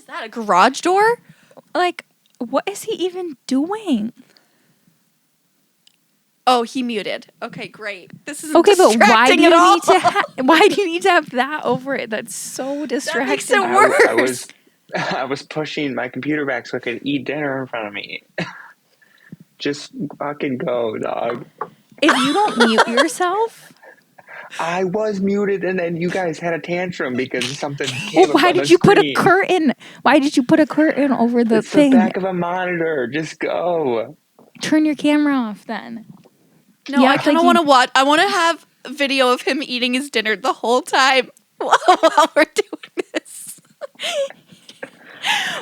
that? A garage door? Like, what is he even doing? Oh, he muted. Okay, great. This is Okay, but why do at all. why do you need to have that over it? That's so distracting. That makes it worse. I was pushing my computer back so I could eat dinner in front of me. Just fucking go, dog. If you don't mute yourself. I was muted, and then you guys had a tantrum because something came Well, why up on did the you put a screen. curtain? Why did you put a curtain over the It's thing? the back of a monitor. Just go. Turn your camera off then. No, Yeah, I kind of want to watch. I want to have a video of him eating his dinner the whole time while we're doing this.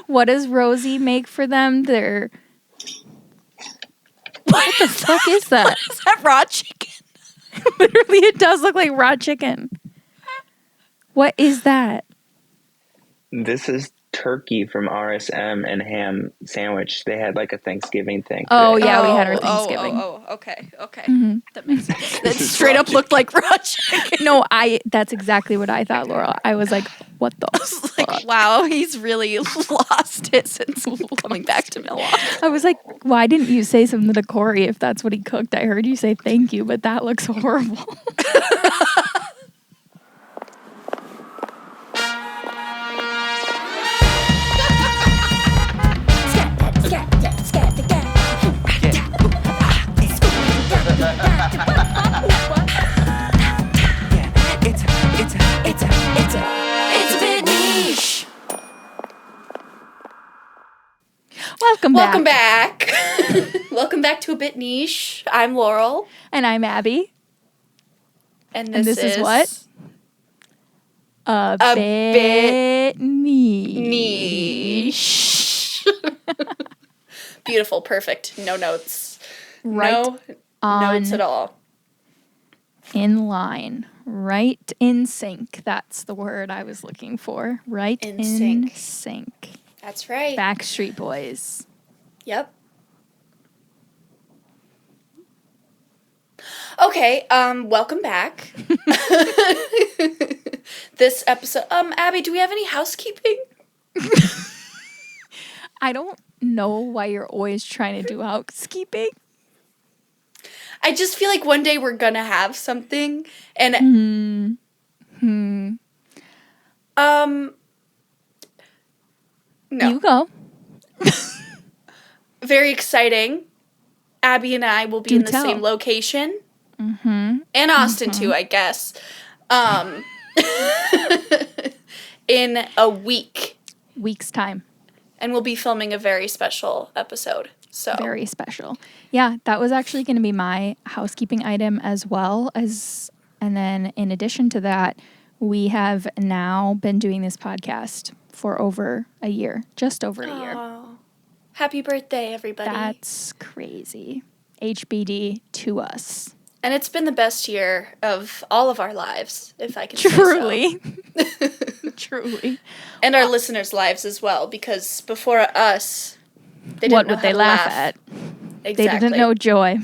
What does Rosie make for them? What the fuck is that? What is that, raw chicken? Literally, it does look like raw chicken. What is that? This is turkey from RSM and ham sandwich. They had like a Thanksgiving thing. Oh, today. yeah, we had our Thanksgiving. Okay. Mm-hmm. That makes sense. That is straight raw up looked like raw chicken. No, that's exactly what I thought, Laura. I was like, what the I was fuck? like, wow, he's really lost it since coming back to Milwaukee. I was like, why didn't you say something to Corey if that's what he cooked? I heard you say thank you, but that looks horrible. It's a bit niche. Welcome back. Welcome back to A Bit Niche. I'm Laurel. And I'm Abby. And And this is what? A bit niche. Beautiful, perfect. No notes. Right No notes at all. In line. Right in sync. That's the word I was looking for. Right In in sync. sync. That's right. Backstreet Boys. Yep. Okay, welcome back. This episode, Abby, do we have any housekeeping? I don't know why you're always trying to do housekeeping. I just feel like one day we're gonna have something, and no, You go. very exciting. Abby and I will be Do in the tell. same location, and Austin too, I guess. In a week, Week's time. and we'll be filming a very special episode. So Very special. Yeah, that was actually going to be my housekeeping item as well as, and then in addition to that, we have now been doing this podcast for over a year, just over a year. Oh, happy birthday, everybody! That's crazy. HBD to us. And it's been the best year of all of our lives, if I can say so. Truly. Truly. And our listeners' lives as well, because before us, they didn't What know would they how to laugh at? Exactly. They didn't know joy.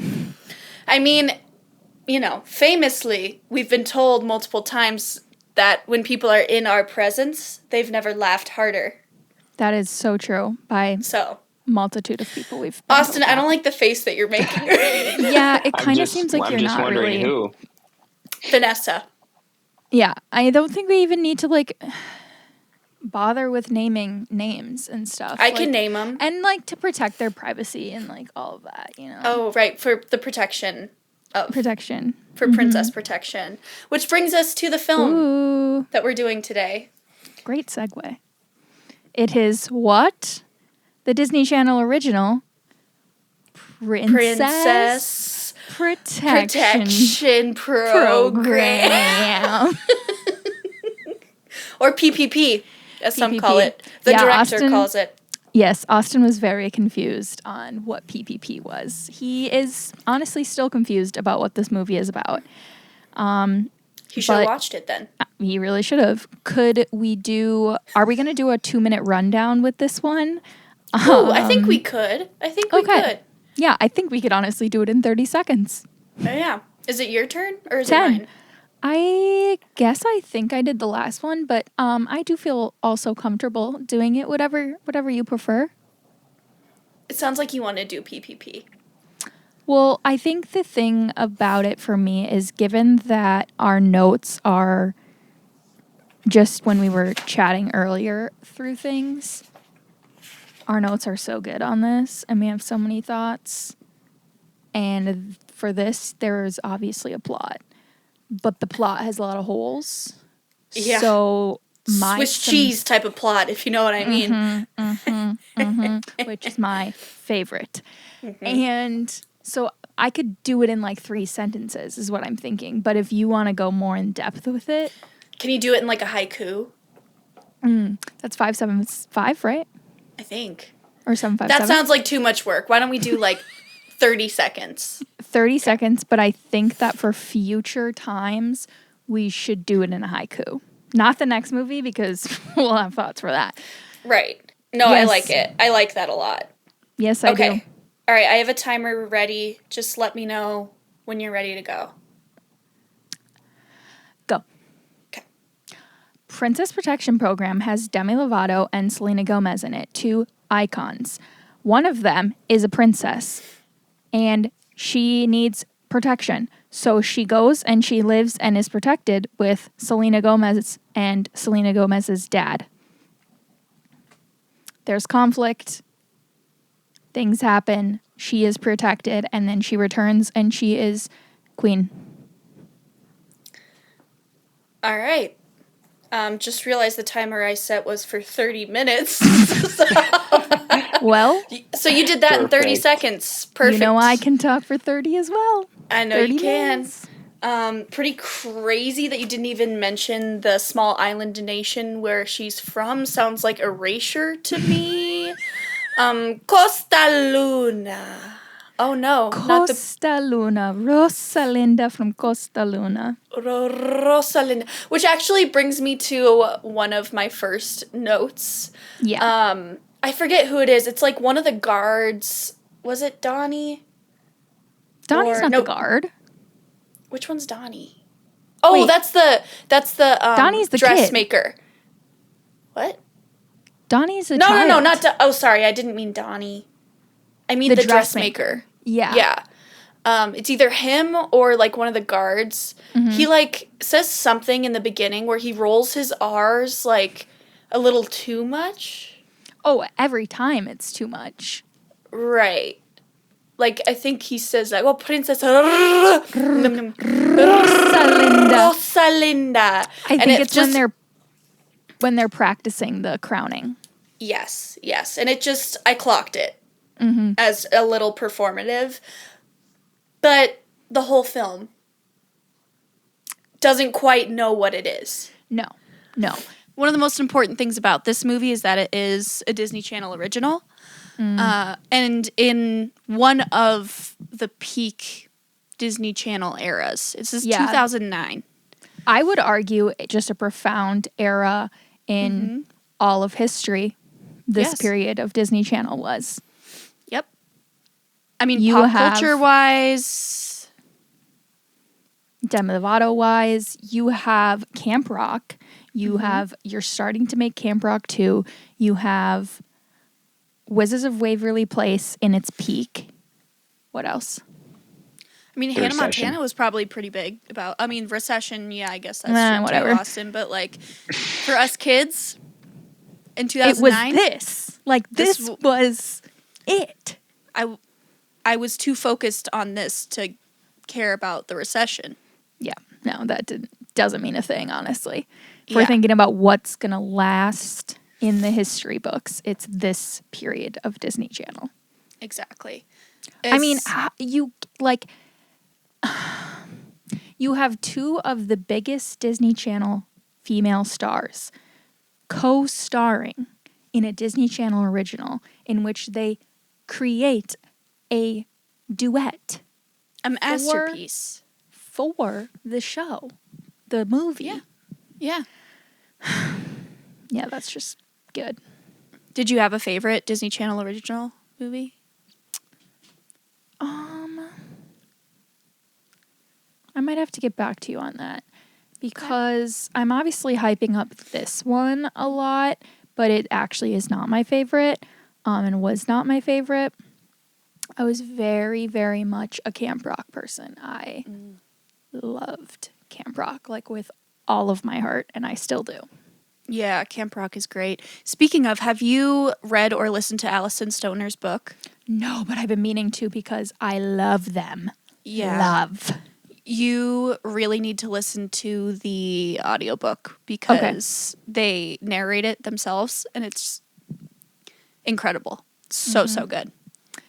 I mean, famously, we've been told multiple times that when people are in our presence, they've never laughed harder. That is so true by So, multitude of people we've been Austin, told I don't that. like the face that you're making. Yeah, it kind of seems like I'm you're just not wondering really. who. Vanessa. Yeah, I don't think we even need to bother with naming names and stuff. I can name them. And to protect their privacy and all of that, Oh, right, for the protection of protection. for princess protection, which brings us to the film Ooh, that we're doing today. great segue. It is what? The Disney Channel original Princess Protection Program. Or PPP, as some call PPP. it. The Yeah, director Austin- calls it. Yes, Austin was very confused on what PPP was. He is honestly still confused about what this movie is about. He should have but- watched it then. He really should have. Are we going to do a 2-minute rundown with this one? Ooh, I think we could. I think we could. Yeah, I think we could honestly do it in 30 seconds. Oh, yeah. Is it your turn or is 10. it mine? I guess I think I did the last one, but I do feel also comfortable doing it. Whatever you prefer. It sounds like you want to do PPP. Well, I think the thing about it for me is given that our notes are just when we were chatting earlier through things, our notes are so good on this and we have so many thoughts. And for this, there is obviously a plot, but the plot has a lot of holes. Yeah. So Swiss cheese type of plot, if you know what I mean. which is my favorite. And so I could do it in like 3 sentences is what I'm thinking. But if you want to go more in depth with it. Can you do it in like a haiku? That's 575, right? I think. Or 757. That sounds like too much work. Why don't we do like 30 seconds? 30 seconds, but I think that for future times, we should do it in a haiku. Not the next movie because we'll have thoughts for that. Right. No, Yes. I like it. I like that a lot. Yes, I do. All right, I have a timer ready. Just let me know when you're ready to go. Go. Okay. Princess Protection Program has Demi Lovato and Selena Gomez in it, 2 icons. One of them is a princess, and she needs protection. So she goes and she lives and is protected with Selena Gomez and Selena Gomez's dad. There's conflict. Things happen. She is protected, and then she returns and she is queen. All right. Just realized the timer I set was for 30 minutes. Well, So you did that in 30 Perfect. seconds. Perfect. you know I can talk for 30 as well. I know 30 you can. minutes. Pretty crazy that you didn't even mention the small island nation where she's from. Sounds like Erasure to me. Costa Luna. Oh no, not the Costa Luna. Rosalinda from Costa Luna. Rosalinda, which actually brings me to one of my first notes. Yeah. I forget who it is. It's like one of the guards. Was it Donnie? Donnie's or- not no. the guard. Which one's Donnie? Oh, Wait. that's the Donnie's the kid. dressmaker. What? Donnie's a No, child. no, not. Oh, sorry, I didn't mean Donnie. I mean The the dressmaker. dressmaker. Yeah. Yeah. It's either him or like one of the guards. Mm-hmm. He like says something in the beginning where he rolls his R's like a little too much. Oh, every time it's too much. Right. Like I think he says like, "Oh, Princess Rosalinda. Rosalinda." I think it's when they're practicing the crowning. Yes, and I clocked it as a little performative, but the whole film doesn't quite know what it is. No. One of the most important things about this movie is that it is a Disney Channel original, and in one of the peak Disney Channel eras. This is 2009. I would argue just a profound era in all of history. This period of Disney Channel was. Yep. I mean, You pop have- culture wise, Demi Lovato wise, you have Camp Rock. You're starting to make Camp Rock 2. You have Wizards of Waverly Place in its peak. What else? I mean, The Hannah Recession. Montana was probably pretty big about. I mean, Recession. Yeah, I guess that's true Whatever. too, Austin. But like, for us kids in It was 2009, this. Like This this was it. I was too focused on this to care about the recession. Yeah. No, doesn't mean a thing, honestly. If we're Yeah. thinking about what's going to last in the history books, it's this period of Disney Channel. Exactly. I mean, you have 2 of the biggest Disney Channel female stars co-starring in a Disney Channel original in which they create a duet a masterpiece. for the show, the movie. Yeah. Yeah, that's just good. Did you have a favorite Disney Channel original movie? I might have to get back to you on that. because I'm obviously hyping up this one a lot, but it actually is not my favorite, and was not my favorite. I was very, very much a Camp Rock person. I loved Camp Rock, like with all of my heart, and I still do. Yeah, Camp Rock is great. Speaking of, have you read or listened to Alison Stoner's book? No, but I've been meaning to because I love them. Yeah. Love. You really need to listen to the audiobook because they narrate it themselves and it's incredible. So good.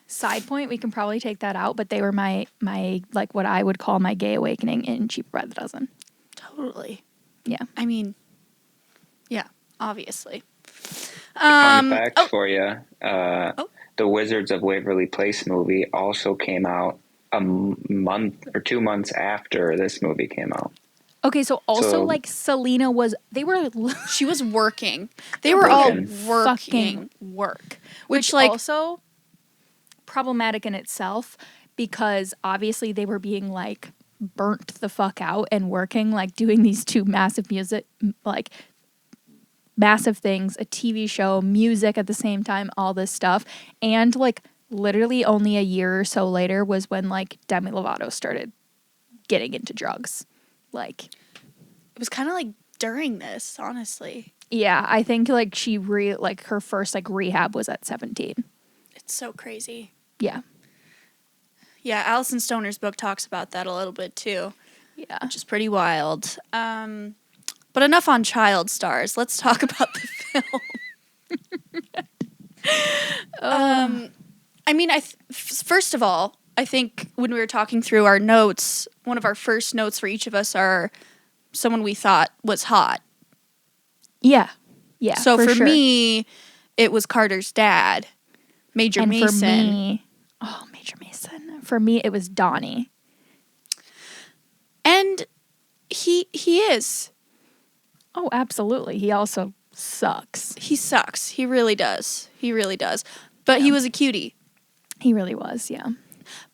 Side point, we can probably take that out, but they were my like what I would call my gay awakening in Cheaper by the Dozen. Totally. Yeah. I mean, yeah, obviously. Fun fact for you. The Wizards of Waverly Place movie also came out a month or 2 months after this movie came out. Okay, so like Selena she was working. They were all fucking work. Which like also problematic in itself because obviously they were being like burnt the fuck out and working like doing these two massive things, a TV show, music at the same time, all this stuff. And like literally only a year or so later was when like Demi Lovato started getting into drugs. Like it was kind of like during this, honestly. Yeah, I think like her first like rehab was at 17. It's so crazy. Yeah. Yeah, Alison Stoner's book talks about that a little bit too. Yeah. Which is pretty wild. But enough on child stars. Let's talk about the film. I mean, first of all, I think when we were talking through our notes, one of our first notes for each of us are someone we thought was hot. Yeah. Yeah. So for sure. me, it was Carter's dad, Major Mason. For me, Major Mason. For me, it was Donnie. And he is. Oh, absolutely. He also sucks. He sucks. He really does. But he was a cutie. He really was, yeah.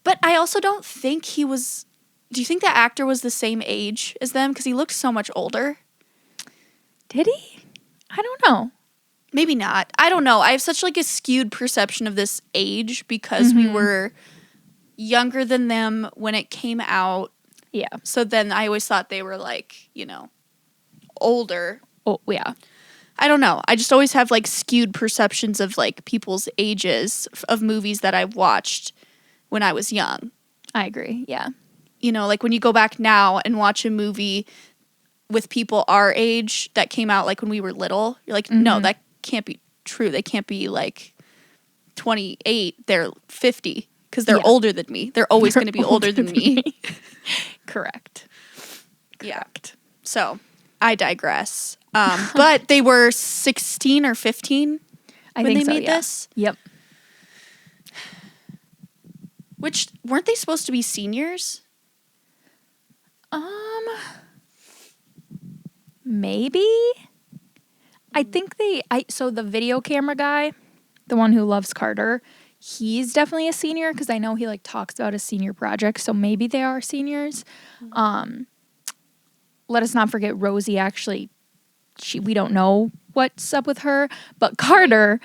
But I also don't think he was... Do you think that actor was the same age as them? Because he looked so much older. Did he? I don't know. Maybe not. I don't know. I have such like a skewed perception of this age because we were younger than them when it came out. Yeah. So then I always thought they were like, older. Oh, yeah. I don't know. I just always have like skewed perceptions of like people's ages of movies that I've watched when I was young. I agree. Yeah. Like when you go back now and watch a movie with people our age that came out like when we were little, you're like, no, that can't be true. They can't be like 28. They're 50 because they're older than me. They're always going to be older than me. Correct. Yeah. So I digress. But they were 16 or 15 when they made this. Yep. Which, weren't they supposed to be seniors? Maybe. I think so the video camera guy, the one who loves Carter, he's definitely a senior because I know he like talks about a senior project, so maybe they are seniors. Let us not forget Rosie actually, we don't know what's up with her, but Carter,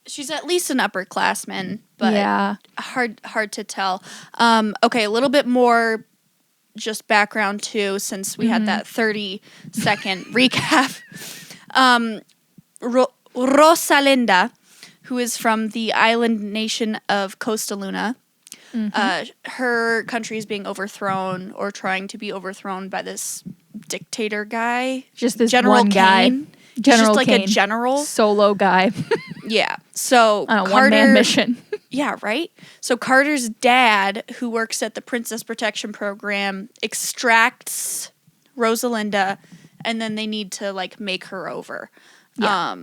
she's at least an upperclassman, but yeah. hard to tell. Okay, a little bit more just background too, since we had that 30-second recap. Rosalinda, who is from the island nation of Costa Luna, her country is being overthrown or trying to be overthrown by this dictator guy. Just this General one guy. Kane. General He's just like Kane. a general. Solo guy. Yeah. So on a Carter, one-man mission. Yeah, right? So Carter's dad, who works at the Princess Protection Program, extracts Rosalinda, and then they need to, like, make her over. Yeah.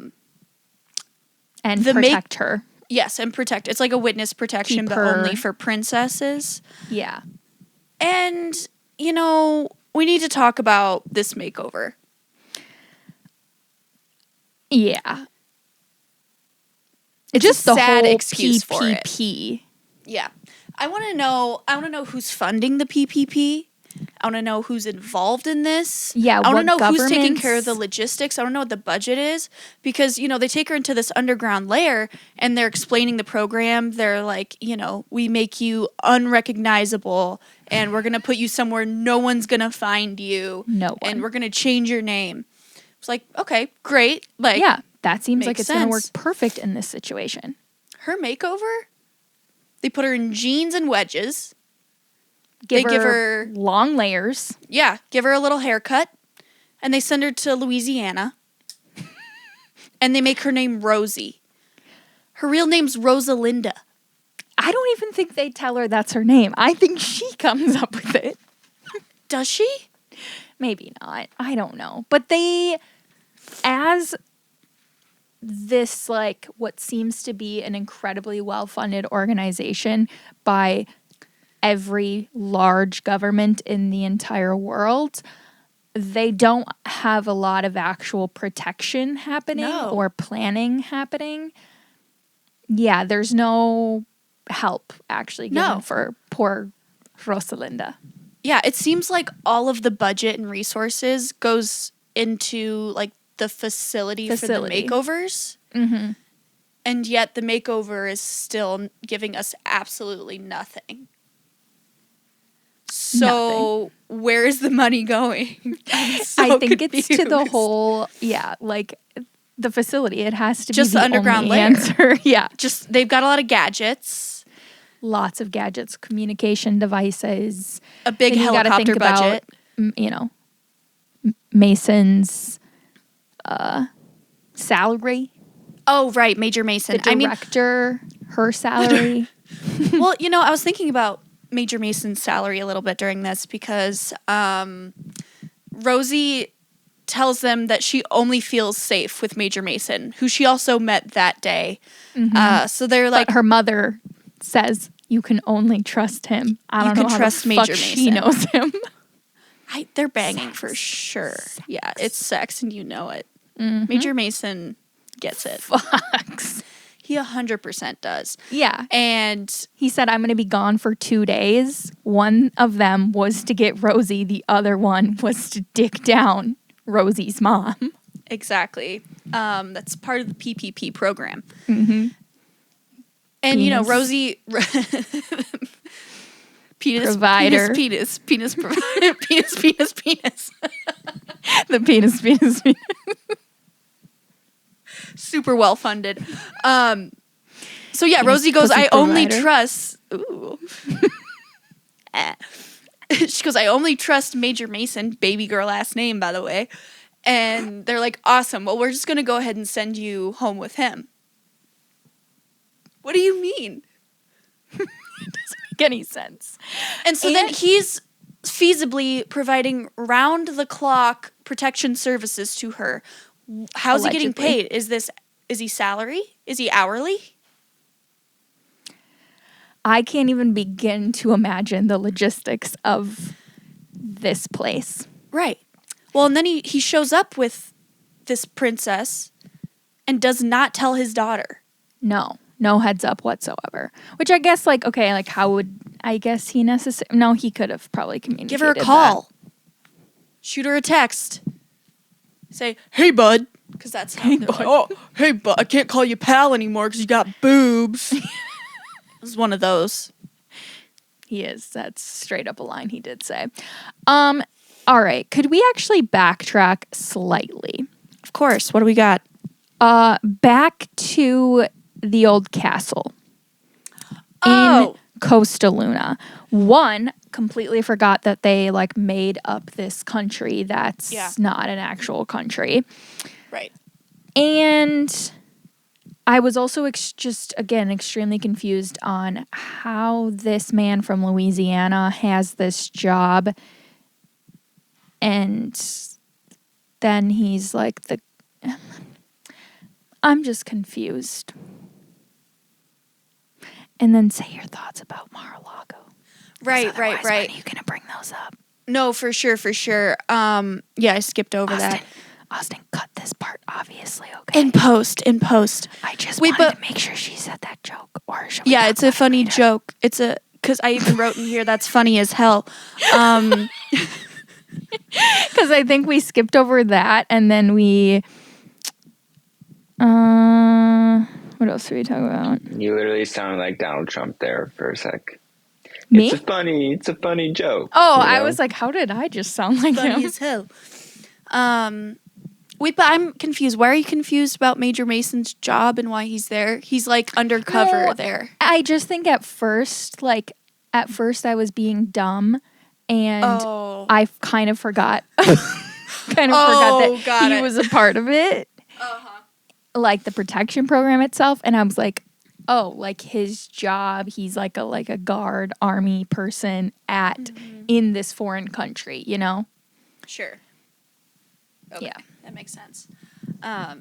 And protect her. Yes, and protect. It's like a witness protection, but only for princesses. Yeah. And, we need to talk about this makeover. Yeah. It's just a sad excuse for it. PPP. Yeah. I want to know who's funding the PPP. I want to know who's involved in this. Yeah, I want to what know who's taking governments- care of the logistics. I want to know what the budget is because, they take her into this underground lair and they're explaining the program. They're like, we make you unrecognizable and we're going to put you somewhere no one's going to find you. No one. And we're going to change your name. It's like, okay, great. Like, Yeah, that seems like makes it's going to work sense. perfect in this situation. Her makeover, they put her in jeans and wedges. Give They give her her long layers. Yeah, give her a little haircut, and they send her to Louisiana, and they make her name Rosie. Her real name's Rosalinda. I don't even think they tell her that's her name. I think she comes up with it. Does she? Maybe not. I don't know. But they, as this, like, what seems to be an incredibly well-funded organization by every large government in the entire world, they don't have a lot of actual protection happening or planning happening. Yeah, there's no help actually given for poor Rosalinda. Yeah, it seems like all of the budget and resources goes into like the facility. For the makeovers. Mm-hmm. And yet the makeover is still giving us absolutely nothing. So where is the money going? I think it's to the whole, like the facility. It has to just be the underground only layer. Answer. Yeah. Just they've got a lot of gadgets. Lots of gadgets, communication devices. A big helicopter budget. Mason's salary. Oh, right. Major Mason. The director, her salary. Well, I was thinking about Major Mason's salary a little bit during this because Rosie tells them that she only feels safe with Major Mason, who she also met that day. Mm-hmm. So they're like... But her mother says, you can only trust him. I don't know how trust the Major fuck Mason. she knows him. They're banging for sure. Yeah, it's sex and you know it. Mm-hmm. Major Mason gets it. Fucks. He 100% does. Yeah. And he said, I'm going to be gone for 2 days. One of them was to get Rosie. The other one was to dick down Rosie's mom. Exactly. That's part of the PPP program. Mm-hmm. And, Rosie... provider. Penis provider. penis. The penis. Super well funded. So yeah, Rosie goes, I only trust. Ooh. She goes, I only trust Major Mason, baby girl last name, by the way. And they're like, awesome. Well, we're just going to go ahead and send you home with him. What do you mean? It doesn't make any sense. And so then he's feasibly providing round-the-clock protection services to her. How's he getting paid? Is he salary? Is he hourly? I can't even begin to imagine the logistics of this place. Right. Well, and then he shows up with this princess and does not tell his daughter. No heads up whatsoever. Which I guess, how would, I guess he necessarily, no, he could have probably communicated. Give her a call. Shoot her a text. Say, hey, bud. Because that's how they're like, oh, hey, bud, I can't call you pal anymore because you got boobs. This is one of those. He is. That's straight up a line he did say. All right. Could we actually backtrack slightly? Of course. What do we got? Back to the old castle in Costa Luna. One, completely forgot that they made up this country that's not an actual country. Right. And I was also extremely confused on how this man from Louisiana has this job. And then he's like I'm just confused. And then say your thoughts about Mar-a-Lago. Right. When are you going to bring those up? No, for sure. I skipped over that. Austin, cut this part, obviously, okay? In post. I just wanted to make sure she said that joke. Or should we it's a funny joke. It's a because I even wrote in here that's funny as hell. Because I think we skipped over that, and then we. What else did we talk about? You literally sounded like Donald Trump there for a sec. Me? It's a funny joke. Oh, I was like, how did I just sound like Funny him? as hell. Wait, but I'm confused. Why are you confused about Major Mason's job and why he's there? He's like undercover there. I just think at first I was being dumb, and I kind of forgot. Forgot that he was a part of it. Like the protection program itself, and I was like, oh, like his job, he's like a guard army person in this foreign country, you know? Sure. Okay. Yeah. That makes sense. But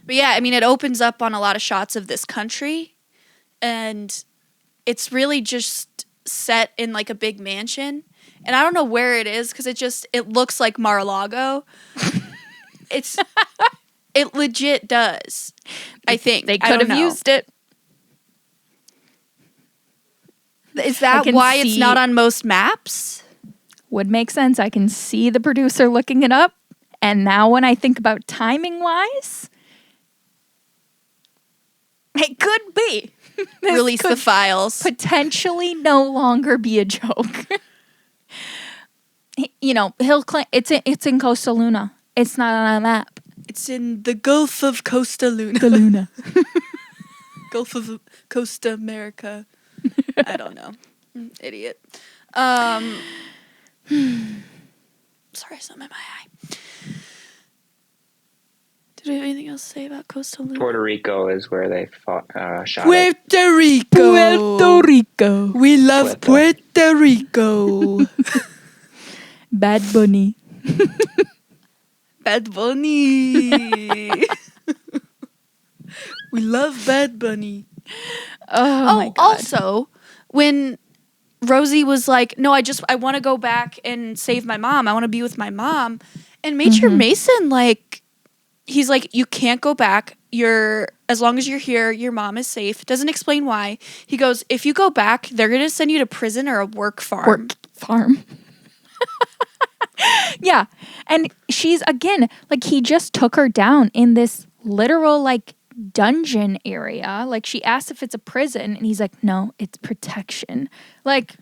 yeah, I mean, it opens up on a lot of shots of this country, and it's really just set in like a big mansion. And I don't know where it is because it looks like Mar-a-Lago. It legit does. I think they could have used it. Is that why it's not on most maps? Would make sense. I can see the producer looking it up. And now when I think about timing wise, it could be. Release the files. Potentially no longer be a joke. You know, he'll claim it's in Costa Luna. It's not on a map. It's in the Gulf of Costa Luna. The Luna. Gulf of Costa America. I don't know. Idiot. Sorry, something in my eye. Did we have anything else to say about Costa Luna? Puerto Rico is where they shot it. Puerto Rico. We love Puerto Rico. Bad Bunny. Bad Bunny. We love Bad Bunny. Oh my God. Also, when Rosie was like, no, I want to go back and save my mom. I want to be with my mom. And Major Mason, like, he's like, you can't go back. As long as you're here, your mom is safe. Doesn't explain why. He goes, if you go back, they're going to send you to prison or a work farm. Yeah. And she's, again, like, he just took her down in this literal, like, dungeon area. Like, she asked if it's a prison, and he's like, no, it's protection. Like,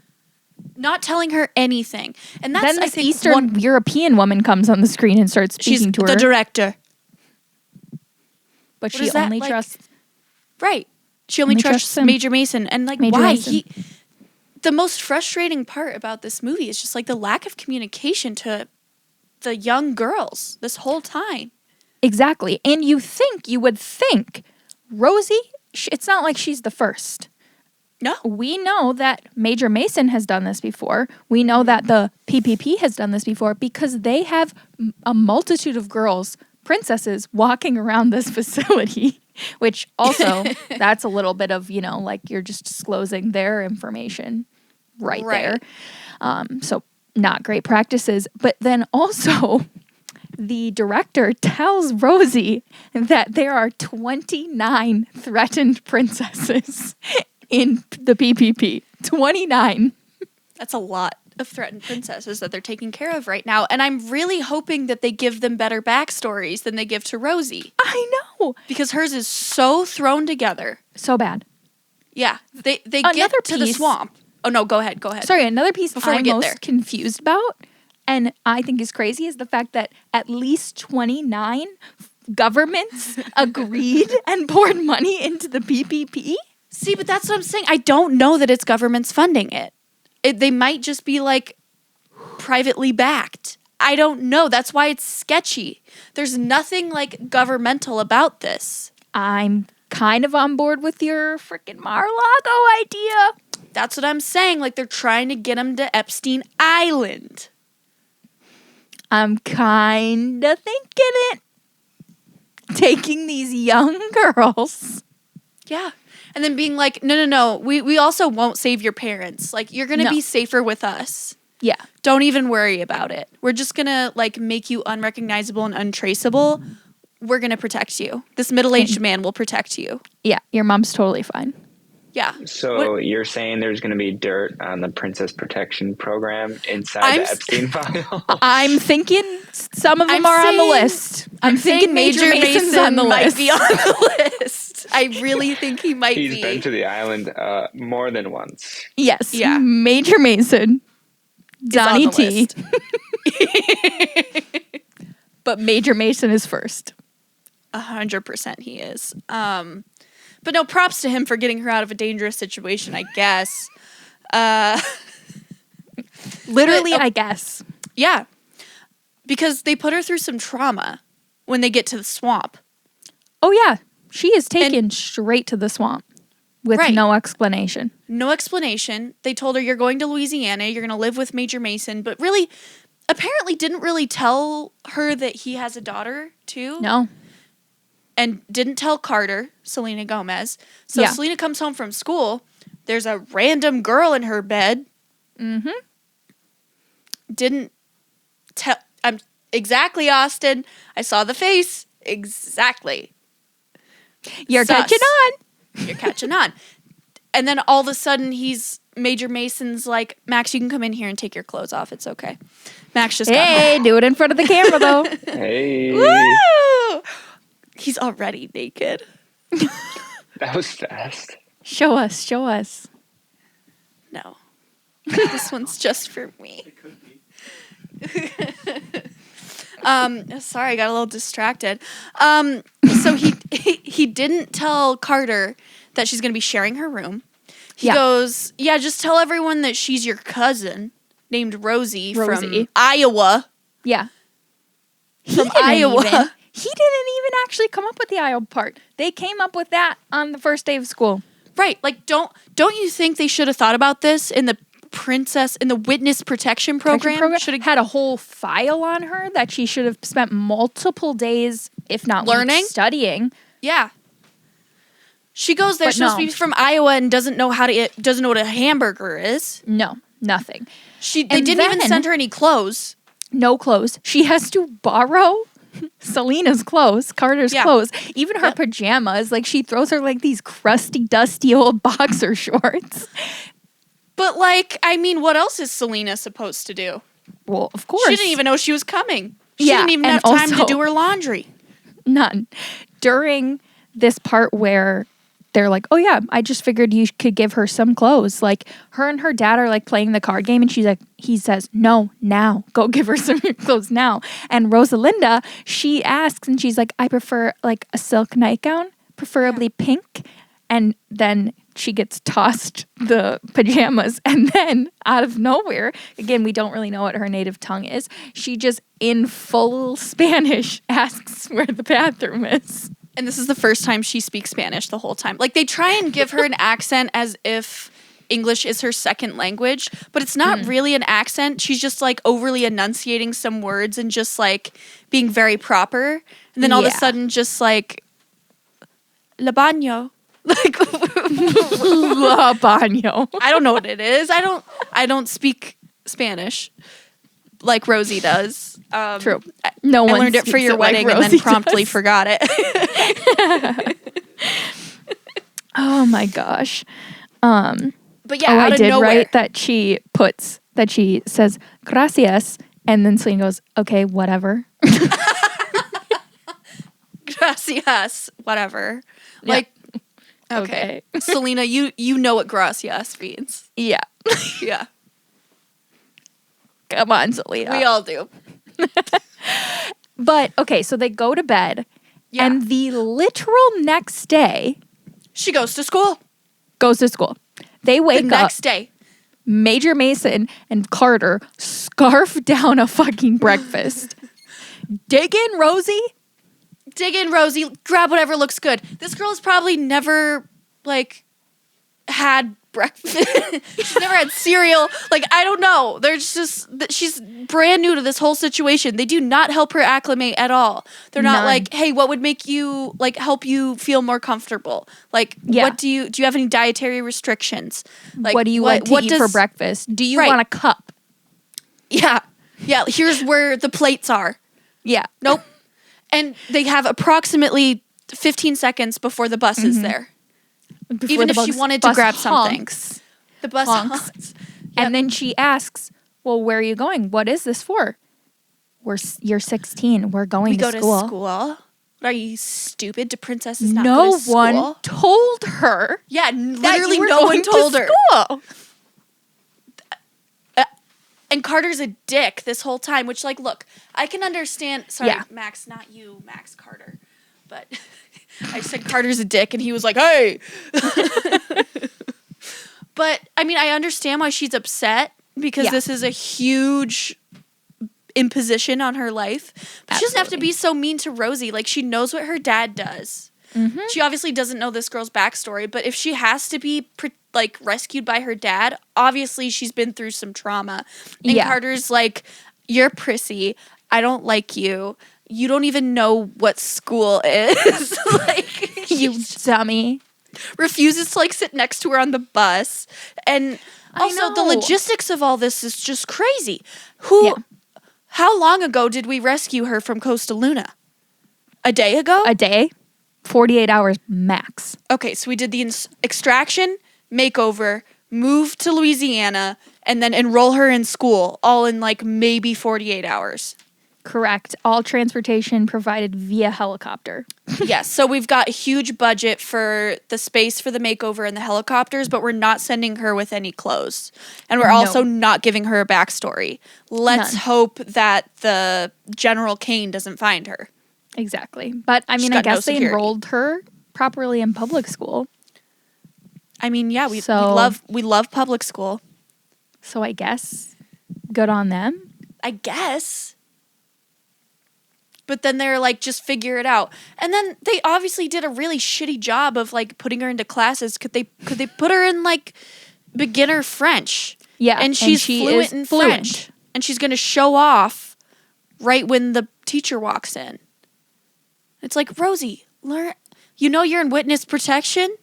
not telling her anything. And that's, then this Eastern European woman comes on the screen and starts speaking to her. She's the director. But she only trusts... Right. She only trusts Major Mason. And, like, Major why? Mason. The most frustrating part about this movie is just, like, the lack of communication to the young girls this whole time. Exactly. And you would think, Rosie, it's not like she's the first. No. We know that Major Mason has done this before. We know that the PPP has done this before because they have a multitude of girls, princesses, walking around this facility, which also, that's a little bit of, you know, like you're just disclosing their information right. there. So not great practices. But then also... the director tells Rosie that there are 29 threatened princesses in the PPP. 29. That's a lot of threatened princesses that they're taking care of right now. And I'm really hoping that they give them better backstories than they give to Rosie. I know. Because hers is so thrown together. So bad. Yeah. They get to the swamp. Oh, no, go ahead. Sorry, another piece before we get there. Confused about, and I think is crazy, is the fact that at least 29 governments agreed and poured money into the PPP. See, but that's what I'm saying. I don't know that it's governments funding it. They might just be like privately backed. I don't know. That's why it's sketchy. There's nothing like governmental about this. I'm kind of on board with your freaking Mar-a-Lago idea. That's what I'm saying. Like they're trying to get them to Epstein Island. I'm kind of thinking it. Taking these young girls. Yeah. And then being like, no. We also won't save your parents. Like, you're going to be safer with us. Yeah. Don't even worry about it. We're just going to, like, make you unrecognizable and untraceable. We're going to protect you. This middle-aged man will protect you. Yeah. Your mom's totally fine. Yeah. So you're saying there's going to be dirt on the Princess Protection Program inside the Epstein file? I'm thinking some of them are on the list. I'm thinking Major Mason's on the might list. be on the list. I really think he might be. He's been to the island more than once. Yes. Yeah. Major Mason. Donnie T. But Major Mason is first. 100% he is. But no, props to him for getting her out of a dangerous situation, I guess. Literally, I guess. Yeah. Because they put her through some trauma when they get to the swamp. Oh, yeah. She is taken straight to the swamp with no explanation. No explanation. They told her, you're going to Louisiana, you're going to live with Major Mason, but really, apparently didn't really tell her that he has a daughter, too. No. And didn't tell Carter, Selena Gomez. So Selena comes home from school. There's a random girl in her bed. Mm-hmm. Didn't tell. Exactly, Austin. I saw the face. Exactly. You're catching on. You're catching on. And then all of a sudden, Major Mason's like, Max, you can come in here and take your clothes off. It's okay. Max just got home. Do it in front of the camera, though. Hey. Woo! He's already naked. That was fast. Show us. No. This one's just for me. Sorry, I got a little distracted. So he didn't tell Carter that she's going to be sharing her room. He goes, just tell everyone that she's your cousin named Rosie. From Iowa. Yeah. From Iowa. He didn't even actually come up with the Iowa part. They came up with that on the first day of school. Right. Like, don't you think they should have thought about this in the witness protection program? Should have had a whole file on her that she should have spent multiple days, if not learning, weeks, studying. Yeah. She goes there. She's supposed to be from Iowa and doesn't know what a hamburger is. No, nothing. They didn't even send her any clothes. No clothes. She has to borrow Selena's clothes, Carter's clothes, even her pajamas. Like, she throws her like these crusty, dusty old boxer shorts. But, like, I mean, what else is Selena supposed to do? Well, of course. She didn't even know she was coming. She didn't even have time to do her laundry. None. During this part where they're like, oh, yeah, I just figured you could give her some clothes. Like, her and her dad are, like, playing the card game, and he says, no, now. Go give her some clothes now. And Rosalinda, she asks, and she's like, I prefer, like, a silk nightgown, preferably pink. And then she gets tossed the pajamas, and then out of nowhere, again, we don't really know what her native tongue is, she just in full Spanish asks where the bathroom is. And this is the first time she speaks Spanish the whole time. Like, they try and give her an accent as if English is her second language, but it's not really an accent. She's just, like, overly enunciating some words and just, like, being very proper. And then all of a sudden just, like, le baño. Like, La baño. I don't know what it is. I don't speak Spanish like Rosie does. True. I learned it for your wedding and then promptly forgot it. Oh my gosh. But yeah, I did write that she says gracias, and then Selena goes, okay, whatever. Gracias, whatever. Yeah. Like, okay. Selena, you know what gracias means. Yeah. Yeah. Come on, Selena. We all do. But, okay, so they go to bed, and the literal next day... She goes to school. They wake up. The next day. Major Mason and Carter scarf down a fucking breakfast. Dig in, Rosie. Grab whatever looks good. This girl has probably never, like, had breakfast. She's never had cereal. Like, I don't know. There's just, she's brand new to this whole situation. They do not help her acclimate at all. They're not like, hey, what would make you, like, help you feel more comfortable? Like, what do you have any dietary restrictions? Like, what do you want to eat for breakfast? Do you want a cup? Yeah. Here's where the plates are. Yeah. Nope. And they have approximately 15 seconds before the bus is there. Even if she wanted to grab something. The bus honks. Yep. And then she asks, well, where are you going? What is this for? You're 16. We're going to school. We go to school? Are you stupid? Do princesses not go to school? No one told her. Yeah, literally no one told her. School. And Carter's a dick this whole time, which, like, look, I can understand. Sorry, yeah. Max, not you, Max Carter. But I said Carter's a dick, and he was like, hey. But, I mean, I understand why she's upset, because this is a huge imposition on her life. But she doesn't have to be so mean to Rosie. Like, she knows what her dad does. Mm-hmm. She obviously doesn't know this girl's backstory, but if she has to be, rescued by her dad, obviously she's been through some trauma. And Carter's like, you're prissy. I don't like you. You don't even know what school is. Like, you dummy. Refuses to, sit next to her on the bus. And also, the logistics of all this is just crazy. How long ago did we rescue her from Costa Luna? A day ago? A day. 48 hours max. Okay, so we did the extraction, makeover, move to Louisiana, and then enroll her in school, all in maybe 48 hours. Correct. All transportation provided via helicopter. Yes, so we've got a huge budget for the space for the makeover and the helicopters, but we're not sending her with any clothes. And we're also not giving her a backstory. Let's hope that the General Kane doesn't find her. Exactly. But, I mean, I guess they enrolled her properly in public school. I mean, yeah, we love public school. So I guess good on them. I guess. But then they're just figure it out. And then they obviously did a really shitty job of putting her into classes. Could they put her in beginner French? Yeah. And she fluent in French. And she's going to show off right when the teacher walks in. It's like, Rosie, learn. You know you're in witness protection?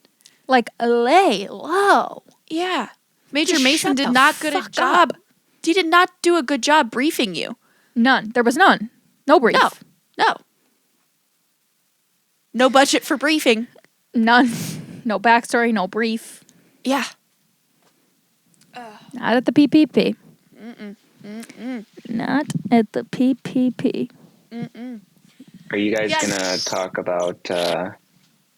Lay low. Yeah. Major Mason did not good a job. He did not do a good job briefing you. None. There was none. No brief. No. No budget for briefing. None. No backstory, no brief. Yeah. Not at the PPP. Not at the PPP. Are you guys going to talk about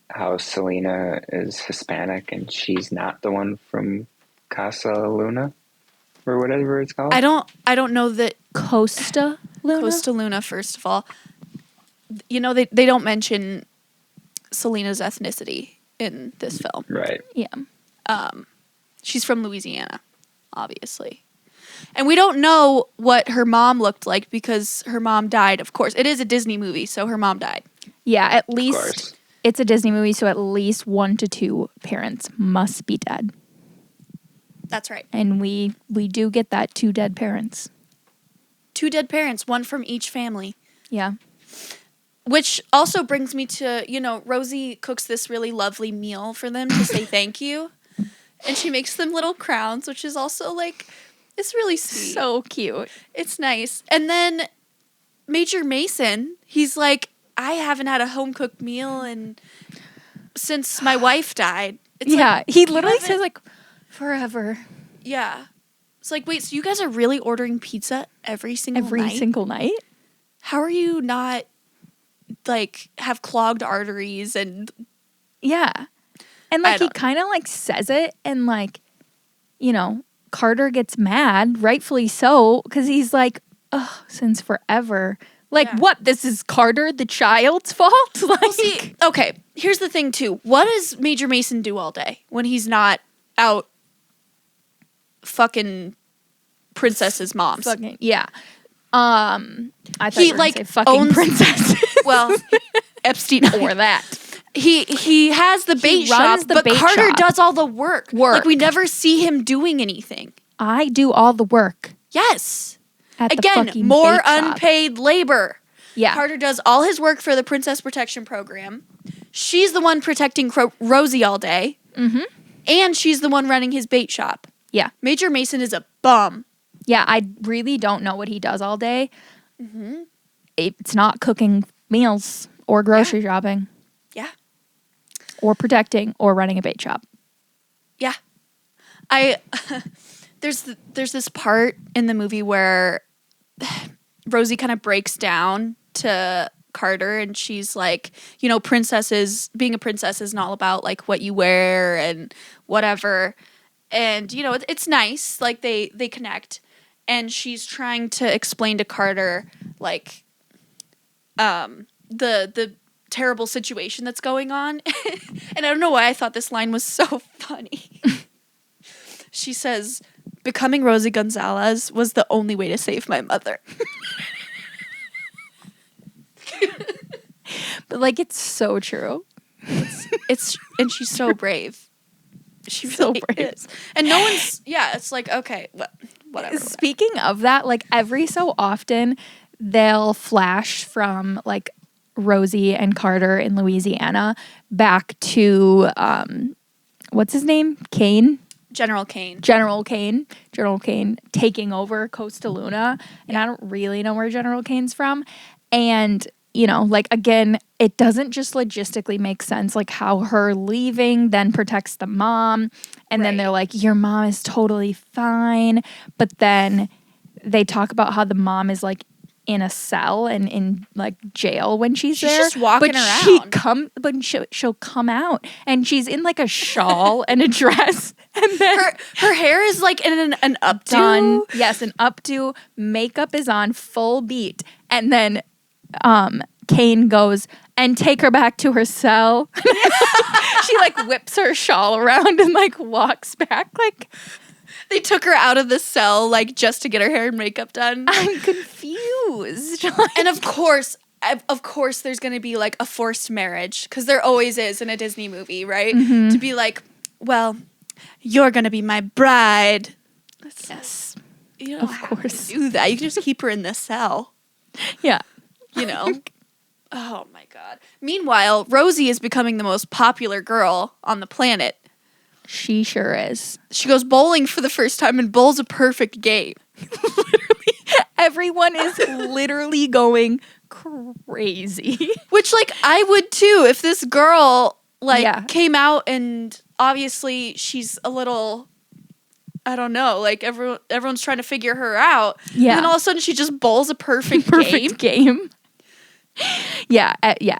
how Selena is Hispanic and she's not the one from Casa Luna? Or whatever it's called? I don't know that. Costa Luna? Costa Luna, first of all. You know, they don't mention Selena's ethnicity in this film. Right. Yeah. She's from Louisiana, obviously. And we don't know what her mom looked like because her mom died, of course. It is a Disney movie, so her mom died. Yeah, at least it's a Disney movie, so at least 1 to 2 parents must be dead. That's right. And we do get that 2 dead parents. 2 dead parents, 1 from each family. Yeah. Which also brings me to, Rosie cooks this really lovely meal for them to say thank you. And she makes them little crowns, which is also it's really sweet. So cute. It's nice. And then Major Mason, he's like, I haven't had a home-cooked meal since my wife died. It's he literally says forever. Yeah. It's wait, so you guys are really ordering pizza every single night? Every single night? How are you not, have clogged arteries and... Yeah. And, he kind of, says it and, Carter gets mad, rightfully so, because he's like, oh, since forever. What? This is Carter, the child's fault? See, okay, here's the thing, too. What does Major Mason do all day when he's not out fucking princesses' moms? Yeah. I thought you were going to say fucking princesses. Well, Epstein or that. He has the bait shop, but Carter does all the work. We never see him doing anything. I do all the work. Yes. Again, more unpaid labor. Yeah. Carter does all his work for the Princess Protection Program. She's the one protecting Rosie all day. Mm-hmm. And she's the one running his bait shop. Yeah. Major Mason is a bum. Yeah, I really don't know what he does all day. Mm-hmm. It's not cooking meals or grocery shopping. Yeah. or protecting or running a bait shop. Yeah. There's this part in the movie where Rosie kind of breaks down to Carter and she's like, you know, being a princess isn't all about like what you wear and whatever. And, you know, it's nice. Like they connect. And she's trying to explain to Carter like the terrible situation that's going on. And I don't know why I thought this line was so funny. She says, "Becoming Rosie Gonzalez was the only way to save my mother." But like it's so true. It's and she's so brave. She So really brave. is. And no one's it's like, okay, whatever. Speaking of that, like every so often they'll flash from like Rosie and Carter in Louisiana back to what's his name? Kane? General Kane. General Kane taking over Costa Luna. And I don't really know where General Kane's from. And, you know, like, again, it doesn't just logistically make sense, like how her leaving then protects the mom. And then they're like, your mom is totally fine. But then they talk about how the mom is like in a cell and in like jail when she's there. She's just walking around. She'll come out and she's in like a shawl and a dress. And then her hair is like in an updo. Done. Yes, an updo. Makeup is on full beat. And then Kane goes, and take her back to her cell. She like whips her shawl around and like walks back. Like they took her out of the cell like just to get her hair and makeup done. I'm confused. And of course there's going to be like a forced marriage because there always is in a Disney movie, right? Mm-hmm. To be like, well, you're going to be my bride. Yes. You don't have to do that. You can just keep her in the cell. Yeah. You know? Oh my God. Meanwhile, Rosie is becoming the most popular girl on the planet. She sure is. She goes bowling for the first time and bowls a perfect game. Literally. Everyone is literally going crazy. Which, like, I would too if this girl, like, came out and obviously she's a little, I don't know, like, everyone's trying to figure her out. Yeah. And then all of a sudden she just bowls a perfect game. Yeah,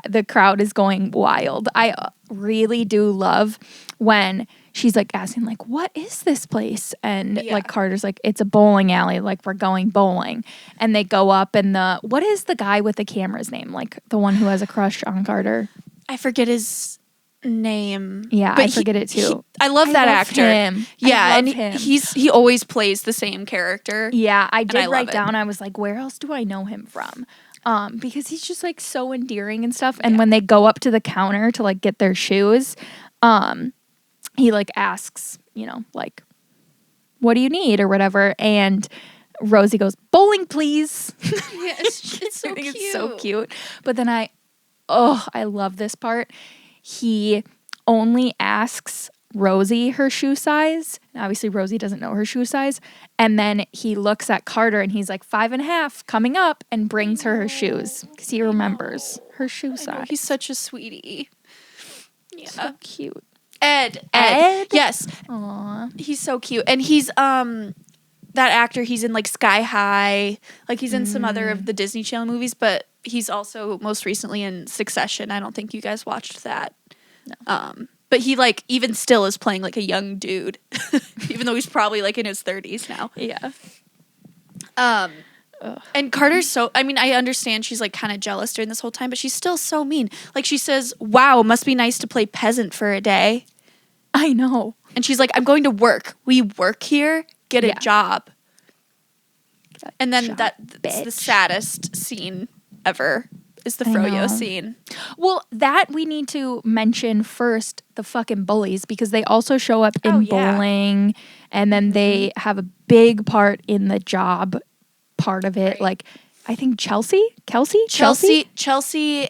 the crowd is going wild. I really do love when she's like asking like, what is this place? And like Carter's like, it's a bowling alley, like we're going bowling. And they go up and what is the guy with the camera's name? Like the one who has a crush on Carter? I forget his name. Yeah, but I forget it too. I love that actor. Him. Yeah, and he always plays the same character. Yeah, I did write down, I was like, where else do I know him from? Because he's just like so endearing and stuff. And when they go up to the counter to like get their shoes, he like asks, you know, like, what do you need or whatever? And Rosie goes, bowling, please. Yeah, it's so cute. It's so cute. But then I love this part. He only asks Rosie her shoe size. Obviously, Rosie doesn't know her shoe size. And then he looks at Carter and he's like 5.5 coming up and brings her shoes because he remembers her shoe size. He's such a sweetie. Yeah. So cute. Ed. Yes. Aww. He's so cute. And he's that actor, he's in like Sky High. Like he's in some other of the Disney Channel movies, but he's also most recently in Succession. I don't think you guys watched that. No. But he like even still is playing like a young dude, even though he's probably like in his 30s now. Yeah. And Carter's so, I mean, I understand she's like kind of jealous during this whole time, but she's still so mean. Like she says, wow, must be nice to play peasant for a day. I know. And she's like, I'm going to work. We work here, get a job. And then that's the saddest scene ever. Is the Froyo scene. Well, that we need to mention first, the fucking bullies, because they also show up in bowling, and then they have a big part in the job part of it. Right. Like, I think Chelsea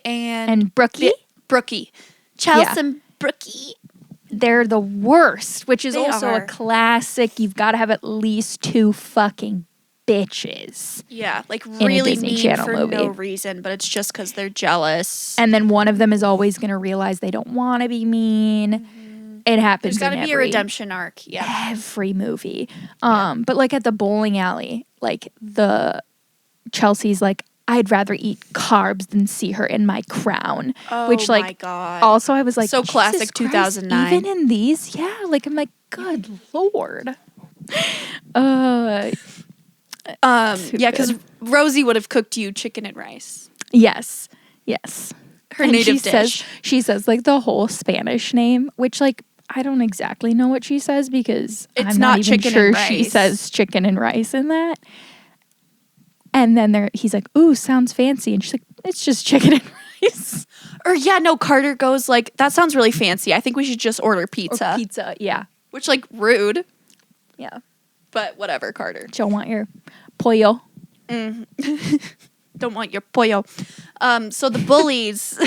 and Brookie. Brookie. Chelsea and Brookie. They're the worst, which is also a classic. You've got to have at least 2 fucking bitches. Yeah, like a really Disney mean Channel for movie. no reason, but it's just because they're jealous. And then one of them is always going to realize they don't want to be mean. It happens. There's got to in be a redemption arc. Yeah. every movie. But like at the bowling alley, like the Chelsea's like, I'd rather eat carbs than see her in my crown. Oh which like my God. also I was like, So classic Jesus Christ, 2009. even in these, yeah. Like I'm like, good Lord. Yeah, because Rosie would have cooked you chicken and rice. Yes. Her And native she says like the whole Spanish name, which like I don't exactly know what she says because It's I'm not not even chicken sure and she rice. says chicken and rice in that. And then he's like, "Ooh, sounds fancy," and she's like, "It's just chicken and rice." Or yeah, no, Carter goes like, that sounds really fancy. I think we should just order pizza. Or pizza, yeah, Which like rude, yeah. but whatever, Carter. Don't want your pollo. Don't want your pollo. So the bullies,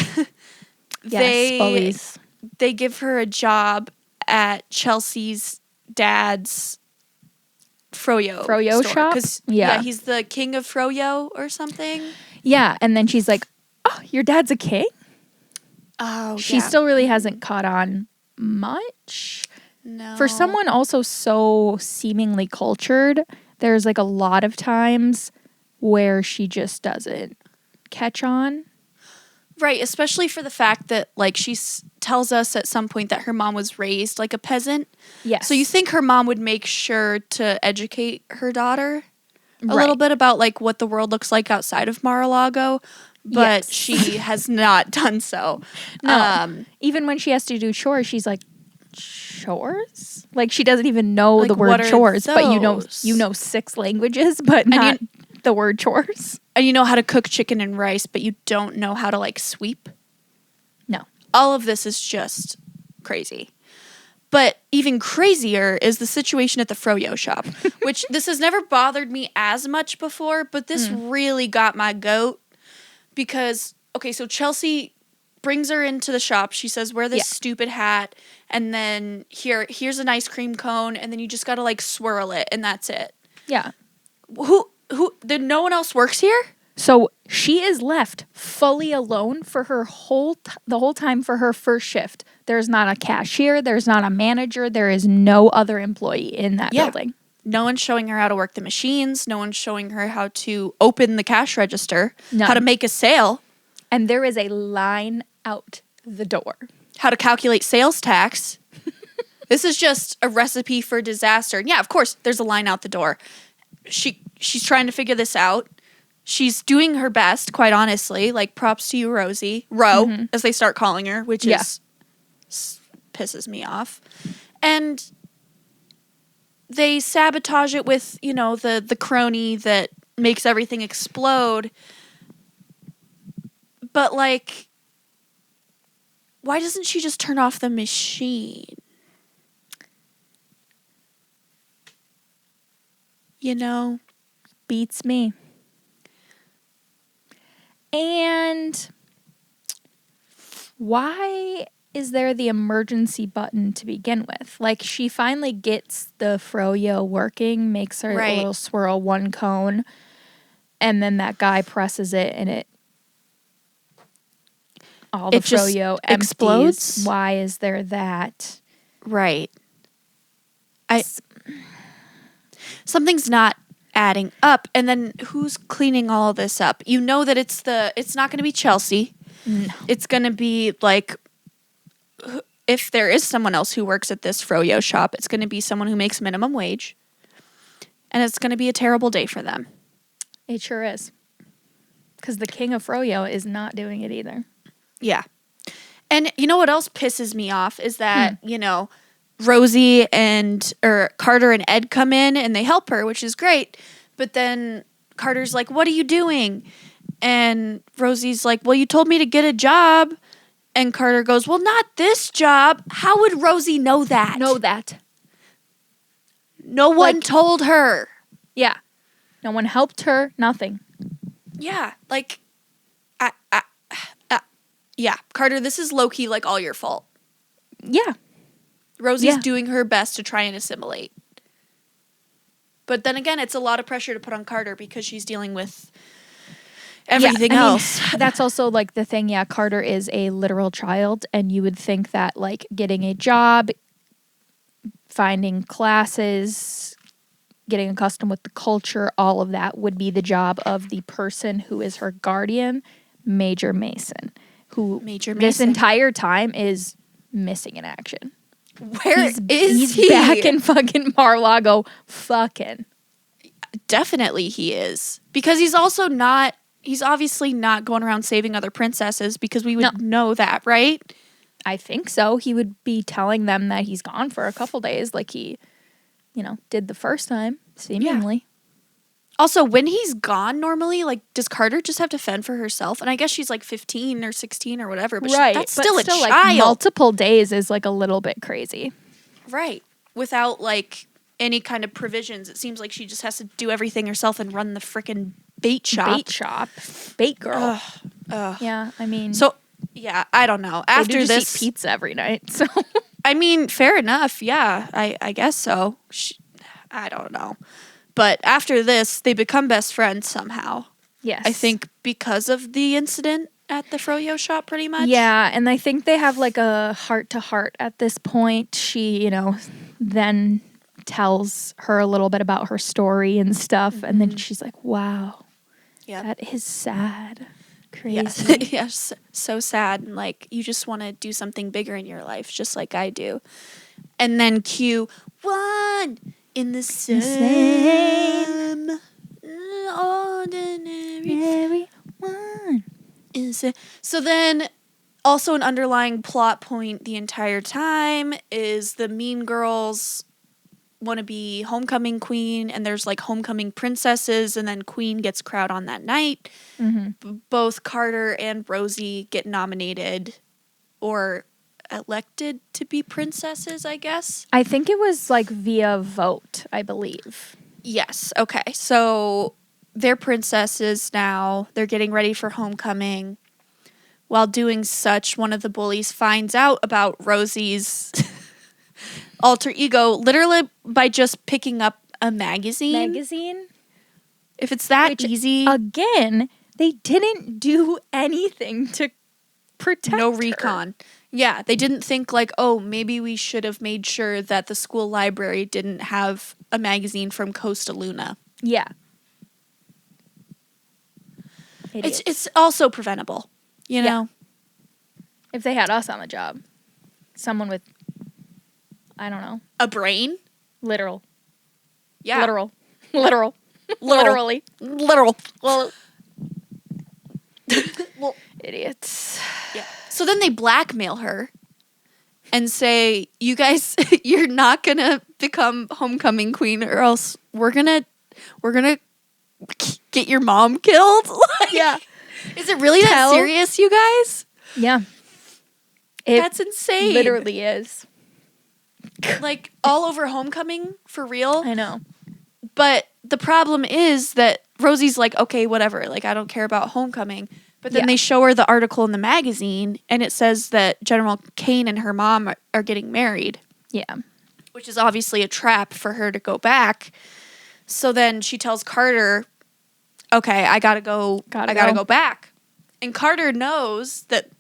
Bullies. they give her a job at Chelsea's dad's Froyo store, shop? 'cause, Yeah. he's the king of Froyo or something. Yeah, and then she's like, "Oh, your dad's a king?" Oh, She still really hasn't caught on much. no. For someone also so seemingly cultured, there's like a lot of times where she just doesn't catch on. Right, especially for the fact that like she tells us at some point that her mom was raised like a peasant. Yes. So you think her mom would make sure to educate her daughter a Right. little bit about like what the world looks like outside of Mar-a-Lago, but Yes. she has not done so. No. Even when she has to do chores, she's like, chores? Like she doesn't even know Like, the what word are chores, but you those? know 6 languages, but not the word chores. And you know how to cook chicken and rice, but you don't know how to like sweep. No. All of this is just crazy. But even crazier is the situation at the Froyo shop, which this has never bothered me as much before, but this really got my goat because, okay, so Chelsea brings her into the shop. She says, wear this stupid hat, and then here's an ice cream cone, and then you just got to like swirl it, and that's it. Yeah. Who, did no one else works here? So she is left fully alone for her the whole time for her first shift. There's not a cashier. There's not a manager. There is no other employee in that building. No one's showing her how to work the machines. No one's showing her how to open the cash register, how to make a sale. And there is a line out the door. How to calculate sales tax. This is just a recipe for disaster. And yeah, of course, there's a line out the door. She's trying to figure this out. She's doing her best, quite honestly. Like, props to you, Rosie. As they start calling her, which pisses me off. And they sabotage it with, the crony that makes everything explode. But, like, why doesn't she just turn off the machine? Beats me. And why is there the emergency button to begin with? Like, she finally gets the Froyo working, makes her a little swirl one cone, and then that guy presses it and all the Froyo explodes. Why is there that? Right. Something's not adding up. And then who's cleaning all this up? You know that it's not going to be Chelsea. No. It's going to be like, if there is someone else who works at this Froyo shop, it's going to be someone who makes minimum wage. And it's going to be a terrible day for them. It sure is. Because the king of Froyo is not doing it either. Yeah. And you know what else pisses me off is that, Rosie or Carter and Ed come in and they help her, which is great. But then Carter's like, what are you doing? And Rosie's like, well, you told me to get a job. And Carter goes, well, not this job. How would Rosie know that? No one told her. Yeah. No one helped her. Nothing. Yeah. Like, yeah. Carter, this is low-key like all your fault. Yeah. Rosie's doing her best to try and assimilate. But then again, it's a lot of pressure to put on Carter because she's dealing with everything else. That's also like the thing. Yeah, Carter is a literal child, and you would think that like getting a job, finding classes, getting accustomed with the culture, all of that would be the job of the person who is her guardian, Major Mason, who this entire time is missing in action. Where is he? He's back in fucking Mar-a-Lago fucking. Definitely he is. Because he's obviously not going around saving other princesses because we would know that, right? I think so. He would be telling them that he's gone for a couple days like he, did the first time, seemingly. Yeah. Also, when he's gone normally, like, does Carter just have to fend for herself? And I guess she's like 15 or 16 or whatever, but right. That's still a child. Like, multiple days is like a little bit crazy. Right. Without like any kind of provisions. It seems like she just has to do everything herself and run the frickin' bait shop. Bait girl. Yeah, I mean. So, yeah, I don't know. After this, eat pizza every night, so. I mean, fair enough. Yeah, I guess so. I don't know. But after this, they become best friends somehow. Yes. I think because of the incident at the froyo shop, pretty much. Yeah, and I think they have like a heart-to-heart at this point. She, then tells her a little bit about her story and stuff, mm-hmm. and then she's like, wow, that is sad. Crazy. Yes, so sad. And like, you just want to do something bigger in your life, just like I do. And then cue one in the same ordinary one. So then, also an underlying plot point the entire time is the Mean Girls want to be homecoming queen, and there's like homecoming princesses, and then queen gets crowned on that night. Mm-hmm. Both Carter and Rosie get nominated or elected to be princesses, I guess. I think it was like via vote, I believe. Yes. Okay. So they're princesses now. They're getting ready for homecoming. While doing such, one of the bullies finds out about Rosie's alter ego literally by just picking up a magazine. If it's that easy. Again, they didn't do anything to protect her. No recon. Yeah, they didn't think like, oh, maybe we should have made sure that the school library didn't have a magazine from Costa Luna. Yeah. It's also preventable, you know? If they had us on the job. Someone with, I don't know. A brain? Literal. Yeah. Literal. Literally. Literal. Well, idiots. Yeah. So then they blackmail her and say, you guys, you're not going to become homecoming queen or else we're going to get your mom killed. Yeah. Is it really that serious, you guys? Yeah. That's insane. Literally is. Like all over homecoming for real. I know. But the problem is that Rosie's like, okay, whatever. Like, I don't care about homecoming. But then they show her the article in the magazine, and it says that General Kane and her mom are getting married. Yeah. Which is obviously a trap for her to go back. So then she tells Carter, okay, I gotta go back. And Carter knows that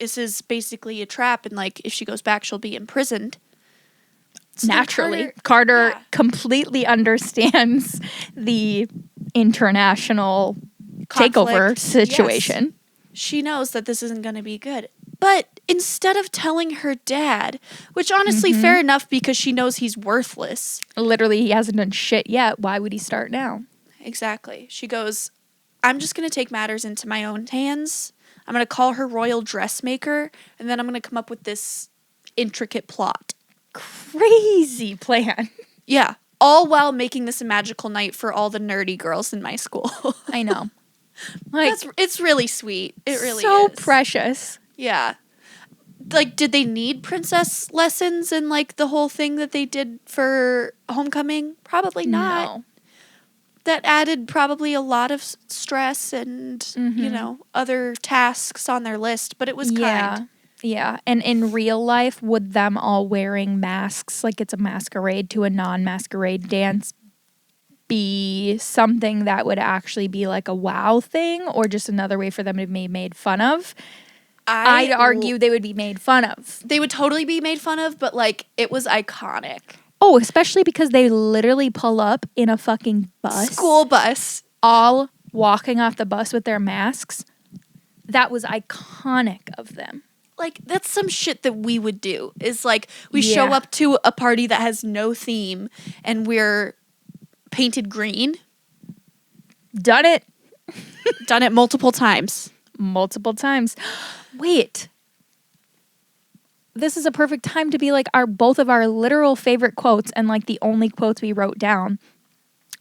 this is basically a trap, and like if she goes back, she'll be imprisoned. So naturally, Carter completely understands the international takeover situation. Yes. She knows that this isn't going to be good. But instead of telling her dad, which honestly, fair enough because she knows he's worthless. Literally, he hasn't done shit yet. Why would he start now? Exactly. She goes, I'm just going to take matters into my own hands. I'm going to call her royal dressmaker, and then I'm going to come up with this intricate plot. Crazy plan. Yeah. All while making this a magical night for all the nerdy girls in my school. I know. Like, it's really sweet. It really so is. So precious. Yeah. Like, did they need princess lessons and, like, the whole thing that they did for homecoming? Probably not. No. That added probably a lot of stress and, you know, other tasks on their list, but it was kind. Yeah. And in real life, would them all wearing masks like it's a masquerade to a non-masquerade dance be something that would actually be like a wow thing or just another way for them to be made fun of, I'd argue they would be made fun of. They would totally be made fun of, but like it was iconic. Oh, especially because they literally pull up in a fucking bus. School bus. All walking off the bus with their masks. That was iconic of them. Like, that's some shit that we would do. Is like, we show up to a party that has no theme and we're painted green. Done it. Done it multiple times. Multiple times. Wait. This is a perfect time to be like both of our literal favorite quotes and like the only quotes we wrote down.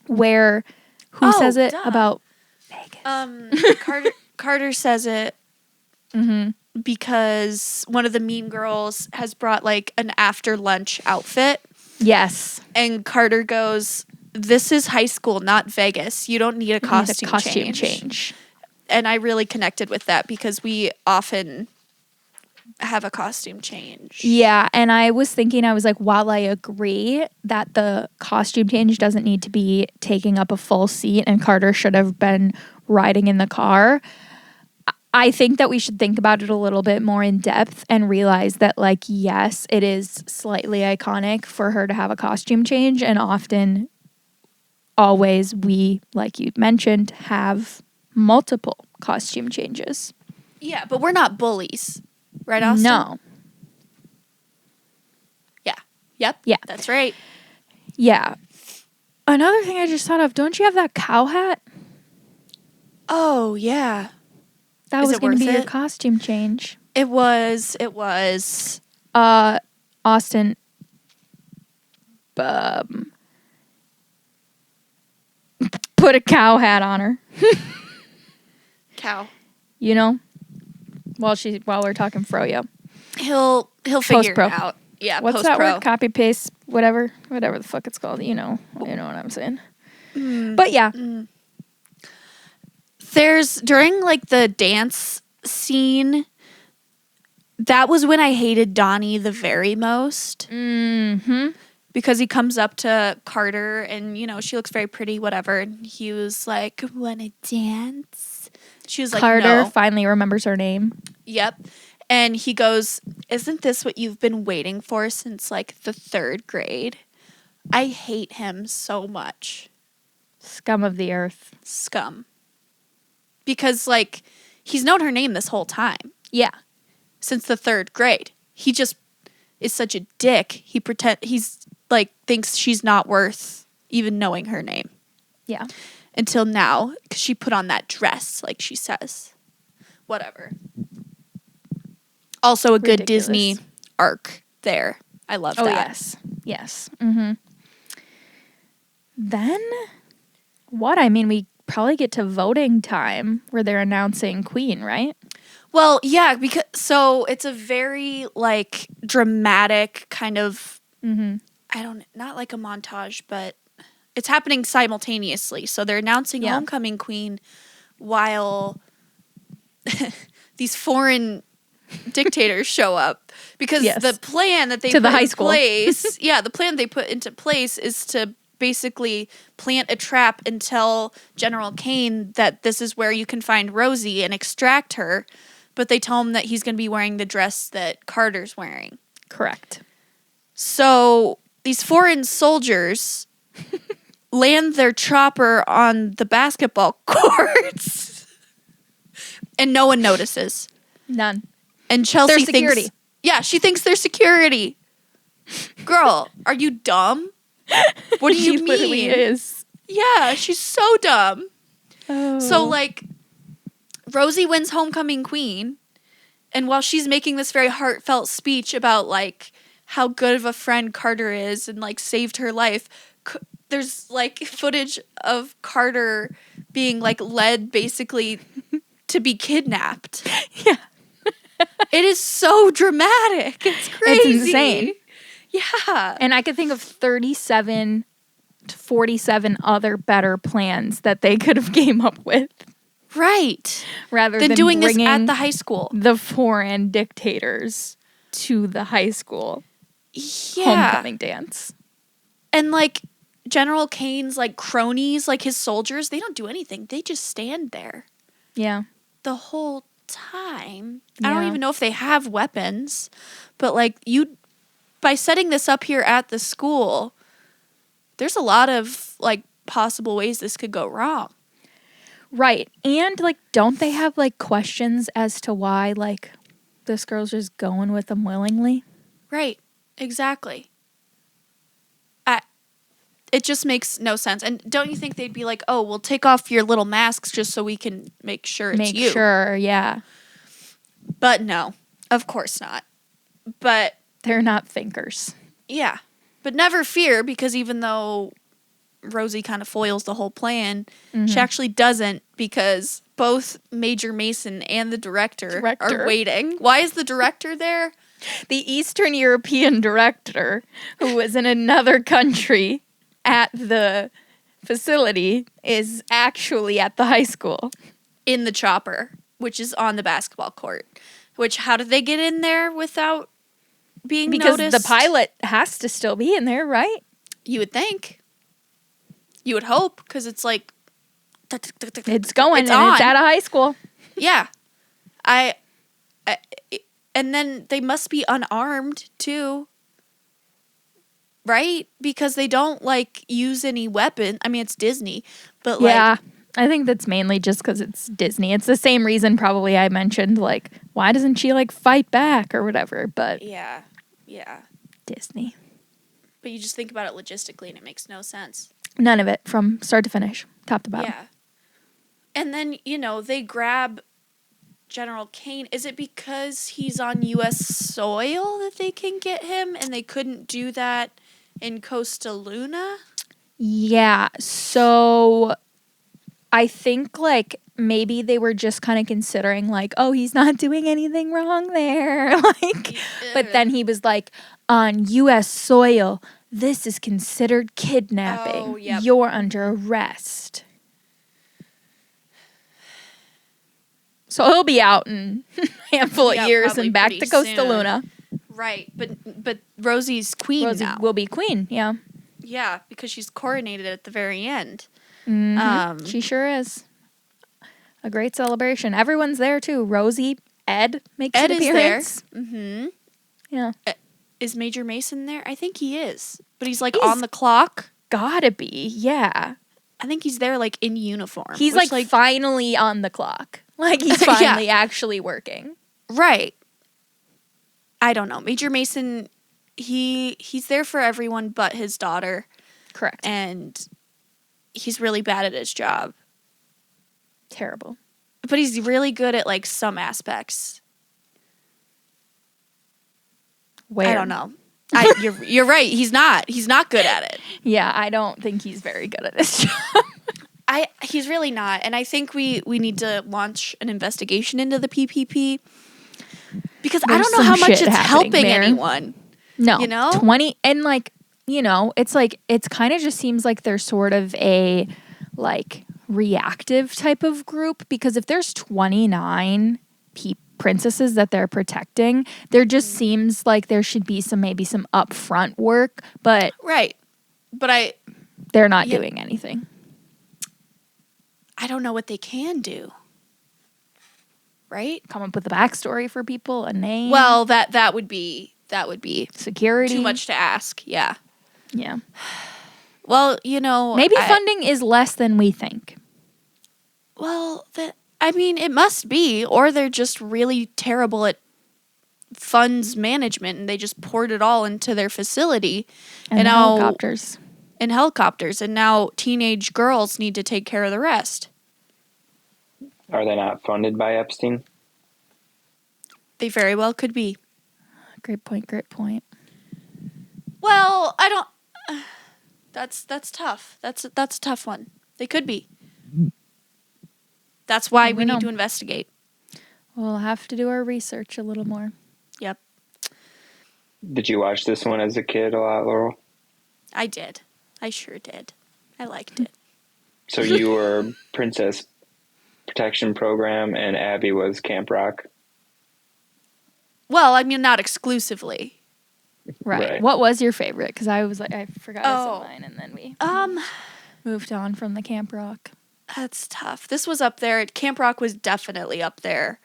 Where who says it about Vegas? Carter says it because one of the mean girls has brought like an after lunch outfit. Yes. And Carter goes, "This is high school, not Vegas. You don't need a costume change." And I really connected with that because we often have a costume change. Yeah, and I was thinking, I was like, while I agree that the costume change doesn't need to be taking up a full seat and Carter should have been riding in the car, I think that we should think about it a little bit more in depth and realize that, like, yes, it is slightly iconic for her to have a costume change, and often, always, we, like you mentioned, have multiple costume changes. Yeah, but we're not bullies. Right, Austin? No. Yeah. Yep. Yeah. That's right. Yeah. Another thing I just thought of, don't you have that cow hat? Oh, yeah. That was going to be your costume change. It was. Austin, put a cow hat on her. Cow. You know? While we're talking froyo. He'll figure it out. Yeah, what's that word? Copy paste, whatever the fuck it's called. You know what I'm saying. But yeah. There's during like the dance scene, that was when I hated Donnie the very most. Because he comes up to Carter and, she looks very pretty, whatever. And he was like, "Wanna dance?" She was like, Carter "No." Finally remembers her name. Yep. And he goes, "Isn't this what you've been waiting for since like the 3rd grade?" I hate him so much. Scum of the earth. Scum. Because like he's known her name this whole time. Yeah. Since the 3rd grade. He just is such a dick. He's like thinks she's not worth even knowing her name. Yeah. Until now, because she put on that dress, like she says. Whatever. Also a good Disney arc there. I love that. Yes. Yes. Then, what? I mean, we probably get to voting time where they're announcing Queen, right? Well, yeah, because so it's a very like dramatic kind of, not like a montage, but it's happening simultaneously. So they're announcing Homecoming Queen while these foreign dictators show up because the plan that they to put the high in school place, the plan they put into place is to basically plant a trap and tell General Kane that this is where you can find Rosie and extract her, but they tell him that he's going to be wearing the dress that Carter's wearing. Correct. So these foreign soldiers land their chopper on the basketball courts and no one notices. None. And Chelsea They're security. She thinks they're security. Girl, are you dumb? What do you mean? Literally is. Yeah, she's so dumb. Oh. So, like, Rosie wins Homecoming Queen, and while she's making this very heartfelt speech about, like, how good of a friend Carter is and, like, saved her life, there's, like, footage of Carter being, like, led, basically, to be kidnapped. Yeah. It is so dramatic. It's crazy. It's insane. Yeah. And I could think of 37 to 47 other better plans that they could have came up with. Right. Rather than than doing this bringing at the high school. The foreign dictators to the high school Yeah. homecoming dance. And like General Kane's like cronies, like his soldiers, they don't do anything. They just stand there Yeah. the whole time. I don't Yeah. even know if they have weapons, but like by setting this up here at the school, there's a lot of like possible ways this could go wrong. Right. And like, don't they have like questions as to why like this girl's just going with them willingly? Right. Exactly. It just makes no sense. And don't you think they'd be like, oh, we'll take off your little masks just so we can make sure it's you? Make sure, yeah. But no, of course not. But they're not thinkers. Yeah. But never fear, because even though Rosie kind of foils the whole plan, she actually doesn't, because both Major Mason and the director are waiting. Why is the director there? The Eastern European director, who was in another country at the facility, is actually at the high school. In the chopper, which is on the basketball court. Which, how did they get in there without being noticed? Because the pilot has to still be in there, right? You would think. You would hope, because it's like... It's going, it's at a high school. Yeah. And then they must be unarmed, too. Right? Because they don't, like, use any weapon. I mean, it's Disney, but, like... Yeah, I think that's mainly just because it's Disney. It's the same reason probably I mentioned, like, why doesn't she, like, fight back or whatever, but... Yeah. Disney. But you just think about it logistically, and it makes no sense. None of it, from start to finish, top to bottom. Yeah. And then, they grab General Kane. Is it because he's on U.S. soil that they can get him, and they couldn't do that in Costa Luna? Yeah, so I think, like, maybe they were just kind of considering, like, oh, he's not doing anything wrong there. But then he was like, on U.S. soil, this is considered kidnapping. Oh, yep. You're under arrest. So he'll be out in a handful of years and back to Costa Luna. Right, but Rosie's queen now. Will be queen, yeah. Yeah, because she's coronated at the very end. Mm-hmm. She sure is. A great celebration. Everyone's there too. Rosie, Ed makes an appearance. Is there. Mm-hmm. Yeah. Is Major Mason there? I think he is. But he's like on the clock. Gotta be, yeah. I think he's there like in uniform. He's like finally on the clock. Like he's finally actually working. Right. I don't know. Major Mason, he's there for everyone but his daughter. Correct. And he's really bad at his job. Terrible. But he's really good at like some aspects. Where? I don't know. You're right. He's not good at it. Yeah, I don't think he's very good at his job. He's really not. And I think we need to launch an investigation into the PPP. Because I don't know how much it's helping anyone. No. 20 and like, it's like it's kind of just seems like they're sort of a like reactive type of group, because if there's 29 princesses that they're protecting, there just seems like there should be maybe some upfront work, but right. But they're not doing anything. I don't know what they can do. Right? Come up with a backstory for people, a name. Well, that would be security. Too much to ask. Yeah. Yeah. Well, maybe funding is less than we think. Well, it must be, or they're just really terrible at funds management, and they just poured it all into their facility. And helicopters. And helicopters, and now teenage girls need to take care of the rest. Are they not funded by Epstein? They very well could be. Great point. Well, I don't... That's tough. That's a tough one. They could be. That's why we need to investigate. We'll have to do our research a little more. Yep. Did you watch this one as a kid a lot, Laurel? I did. I sure did. I liked it. So you were Princess Protection Program and Abby was Camp Rock? Well, I mean, not exclusively. Right. What was your favorite? Because I was like, I forgot I said mine, and then we moved on from the Camp Rock. That's tough. This was up there. Camp Rock was definitely up there.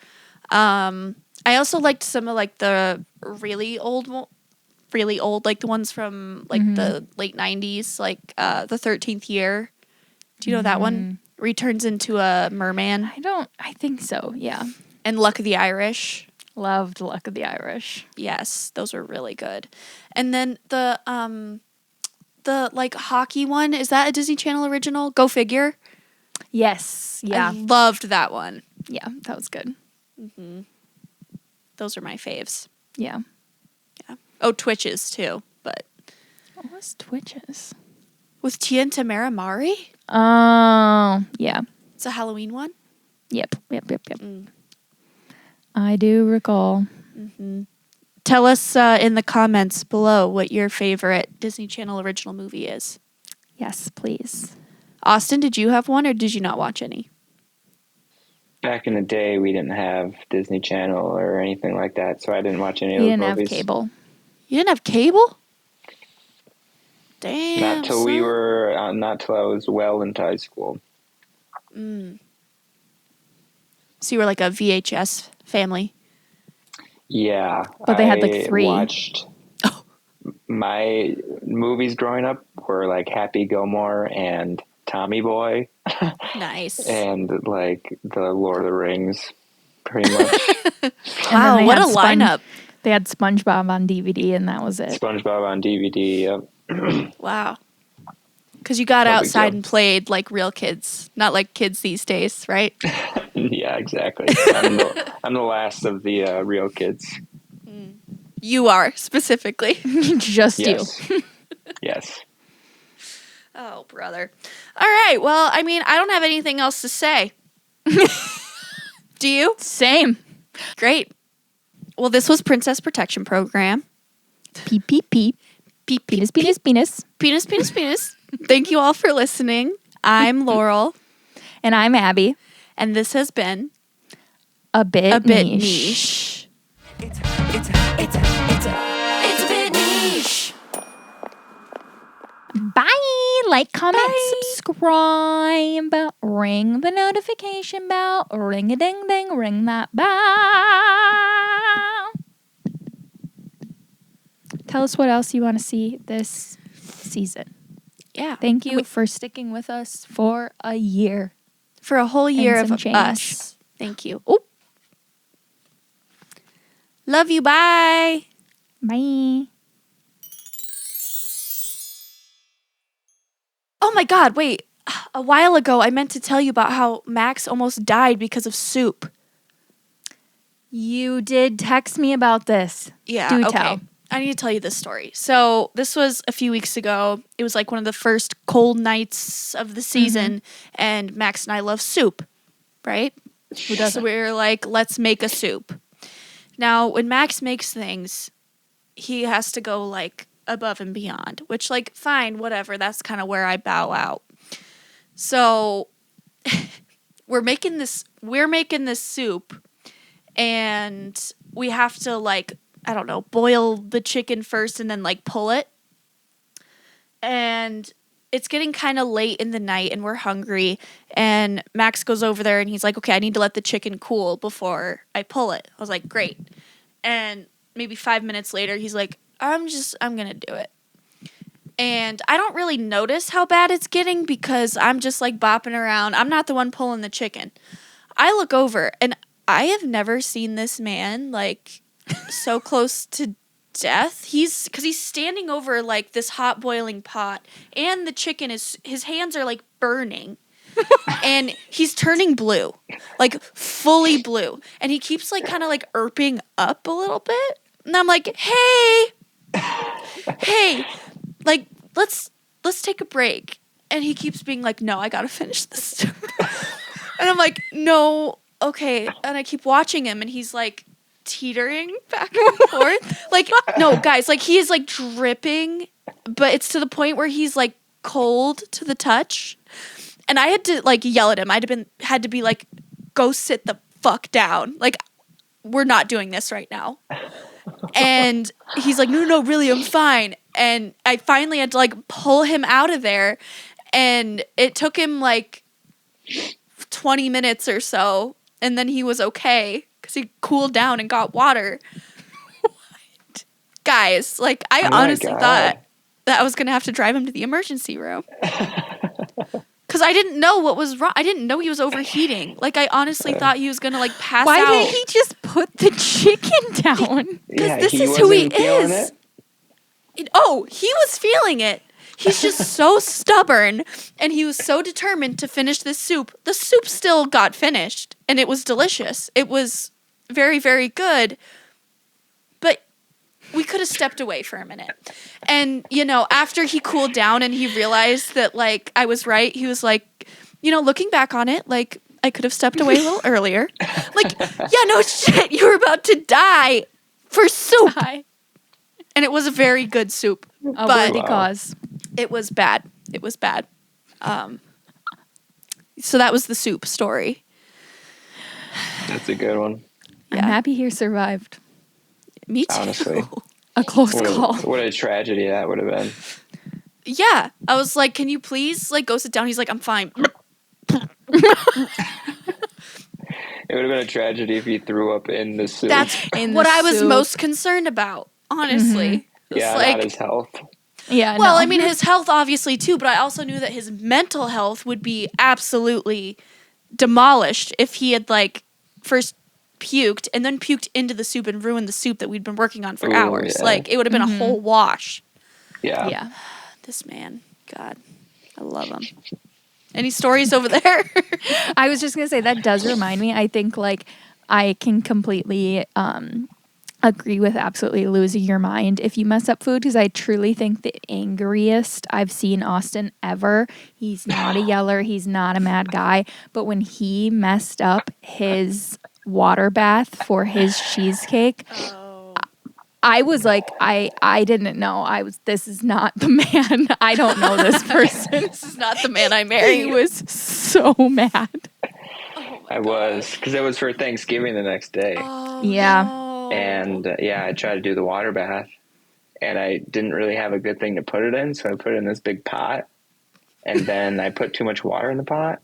I also liked some of like the really old, like the ones from like the late 90s, like the 13th Year. Do you know that one? Where he turns into a merman. I think so, yeah. And Luck of the Irish. Loved Luck of the Irish. Yes, those were really good. And then the like hockey one, is that a Disney Channel original? Go figure. Yes, yeah. I loved that one. Yeah, that was good. Those are my faves. Yeah. Yeah. Oh, Twitches too, but. What was Twitches? With Tia and Tamara Mari? Oh, yeah. It's a Halloween one? Yep. I do recall. Tell us in the comments below what your favorite Disney Channel original movie is. Yes, please. Austin, did you have one or did you not watch any? Back in the day, we didn't have Disney Channel or anything like that, so I didn't watch any of those movies. You didn't have cable. You didn't have cable? Damn. Not till not till I was well into high school. So you were like a VHS family? Yeah. But they had like 3. Watched my movies growing up were like Happy Gilmore and Tommy Boy. Nice. And like the Lord of the Rings, pretty much. Wow, what a lineup. They had SpongeBob on DVD and that was it. SpongeBob on DVD, yep. Wow. Because you got outside and played like real kids, not like kids these days, right? Yeah, exactly. I'm the last of the real kids. You are, specifically. Just yes. you. Yes. Oh, brother. All right. Well, I mean, I don't have anything else to say. Do you? Same. Great. Well, this was Princess Protection Program. Peep, peep, peep. Peep, penis, penis, penis. Penis, penis, penis. Thank you all for listening. I'm Laurel. And I'm Abby. And this has been a bit niche. It's a bit niche. Bye. Like, comment, subscribe. Ring the notification bell. Ring a ding ding. Ring that bell. Tell us what else you want to see this season. Yeah. Thank you for sticking with us for a year. For a whole year of change. us. Thank you. Oh. Love you. Bye. Bye. Oh my God, wait. A while ago, I meant to tell you about how Max almost died because of soup. You did text me about this. Yeah, Do okay. tell. I need to tell you this story. So this was a few weeks ago. It was like one of the first cold nights of the season, and Max and I love soup, right? Who doesn't? So we were like, let's make a soup. Now, when Max makes things, he has to go like above and beyond, which like, fine, whatever. That's kind of where I bow out. So we're making this soup, and we have to like, I don't know, boil the chicken first and then like pull it. And it's getting kind of late in the night and we're hungry. And Max goes over there and he's like, okay, I need to let the chicken cool before I pull it. I was like, great. And maybe 5 minutes later, he's like, I'm going to do it. And I don't really notice how bad it's getting because I'm just like bopping around. I'm not the one pulling the chicken. I look over and I have never seen this man like so close to death. He's standing over like this hot boiling pot and the chicken his hands are like burning and he's turning blue, like fully blue. And he keeps like kind of like erping up a little bit. And I'm like, hey, like let's take a break. And he keeps being like, no, I gotta finish this. And I'm like, no, okay. And I keep watching him and he's like teetering back and forth. Like, no, guys, like he is like dripping, but it's to the point where he's like cold to the touch. And I had to like yell at him. Had to be like, go sit the fuck down. Like, we're not doing this right now. And he's like, no, really, I'm fine. And I finally had to like pull him out of there. And it took him like 20 minutes or so. And then he was okay because he cooled down and got water. What? Guys, like I honestly thought that I was going to have to drive him to the emergency room. Because I didn't know what was wrong. I didn't know he was overheating. Like, I honestly thought he was going to, like, pass out. Why didn't he just put the chicken down? Because this is who he is. He was feeling it. He's just so stubborn. And he was so determined to finish this soup. The soup still got finished. And it was delicious. It was very, very good. But we could have stepped away for a minute. And, you know, after he cooled down and he realized that, like, I was right, he was like, you know, looking back on it, like, I could have stepped away a little earlier. Like, yeah, no shit, you were about to die for soup. And it was a very good soup. A worthy cause. It was bad. It was bad. So that was the soup story. That's a good one. Yeah. I'm happy he survived. Me too. Honestly. A close call. What a tragedy that would have been. Yeah. I was like, can you please like go sit down? He's like, I'm fine. It would have been a tragedy if he threw up in the soup. That's what I was most concerned about, honestly. Mm-hmm. Yeah, like, not his health. Yeah. Well, I mean, his health obviously too, but I also knew that his mental health would be absolutely demolished if he had like first puked and then puked into the soup and ruined the soup that we'd been working on for hours. Yeah. Like, it would have been a whole wash. Yeah. Yeah. This man, God, I love him. Any stories over there? I was just going to say, that does remind me. I think, like, I can completely agree with absolutely losing your mind if you mess up food, because I truly think the angriest I've seen Austin ever. He's not a yeller. He's not a mad guy. But when he messed up his water bath for his cheesecake, I was like, I didn't know. This is not the man. I don't know this person. This is not the man I married. He was so mad. I was, because it was for Thanksgiving the next day. Yeah. No. And I tried to do the water bath, and I didn't really have a good thing to put it in, so I put it in this big pot, and then I put too much water in the pot.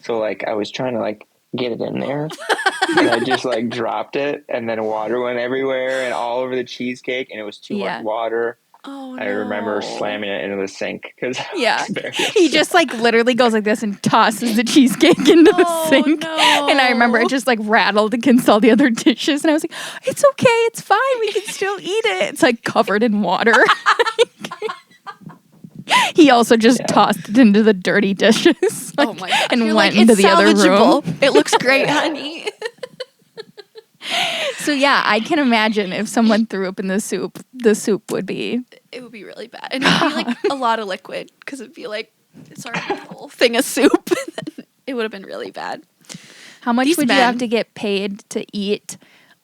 So, like, I was trying to, like, get it in there, and I just, like, dropped it, and then water went everywhere and all over the cheesecake, and it was too much water. Oh, I remember slamming it into the sink because he just like literally goes like this and tosses the cheesecake into the sink. No. And I remember it just like rattled against all the other dishes, and I was like, "It's okay, it's fine, we can still eat it." It's like covered in water. He also just tossed it into the dirty dishes. Like, oh my God! And You're went like, into the other room. It looks great, honey. So yeah, I can imagine if someone threw up in the soup would be... It would be really bad. And it would be like a lot of liquid, because it would be like, it's our whole thing of soup. It would have been really bad. How much would you have to get paid to eat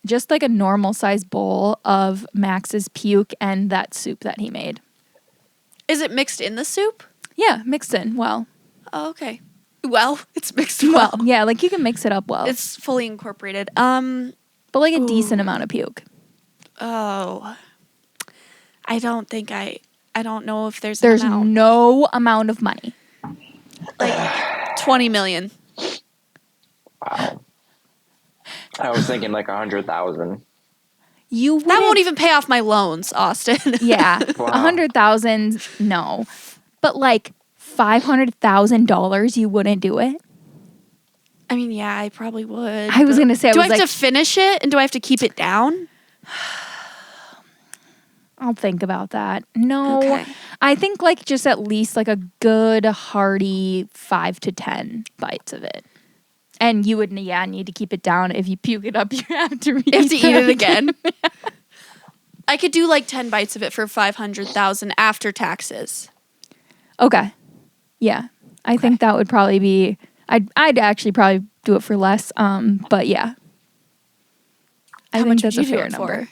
just like a normal size bowl of Max's puke and that soup that he made? Is it mixed in the soup? Yeah, mixed in well. Oh, okay. Well, it's mixed well. Yeah, like you can mix it up well. It's fully incorporated. But like a decent amount of puke. Oh. I don't know if there's no amount of money. Like 20 million. Wow. I was thinking like 100,000. That won't even pay off my loans, Austin. Yeah. Wow. 100,000, no. But like $500,000, you wouldn't do it? I mean, yeah, I probably would. I was going to say, do I have to finish it and do I have to keep it down? I'll think about that. No, okay. I think like just at least like a good hearty 5 to 10 bites of it. And you would, need to keep it down. If you puke it up, you have to eat it again. I could do like 10 bites of it for 500,000 after taxes. Okay. Yeah. I think that would probably be... I'd actually probably do it for less, but yeah. How much would you do it for?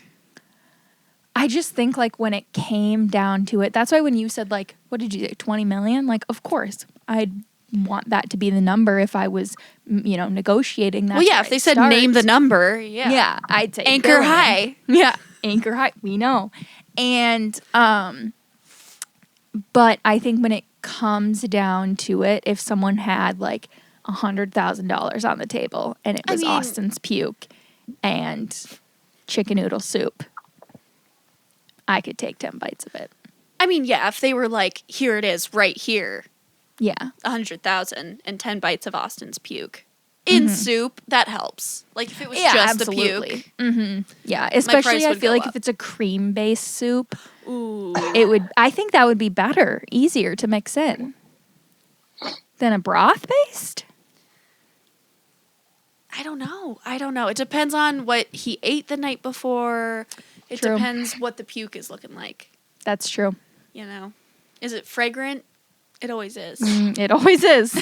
I just think like when it came down to it, that's why when you said like, what did you say, 20 million? Like, of course, I'd want that to be the number if I was, negotiating that. Well, yeah, if they said name the number, yeah. Yeah, I'd say anchor high. Yeah. Anchor height, we know. And but I think when it comes down to it, if someone had like $100,000 on the table and it was Austin's puke and chicken noodle soup, I could take 10 bites of it. I mean, yeah, if they were like, here it is, right here. Yeah. 100,000 and 10 bites of Austin's puke. In soup, that helps. Like, if it was just absolutely. the puke. Mm-hmm. Yeah, especially I feel like if it's a cream-based soup, it would. I think that would be better, easier to mix in than a broth-based. I don't know. It depends on what he ate the night before. It depends what the puke is looking like. That's true. You know? Is it fragrant? It always is. It always is.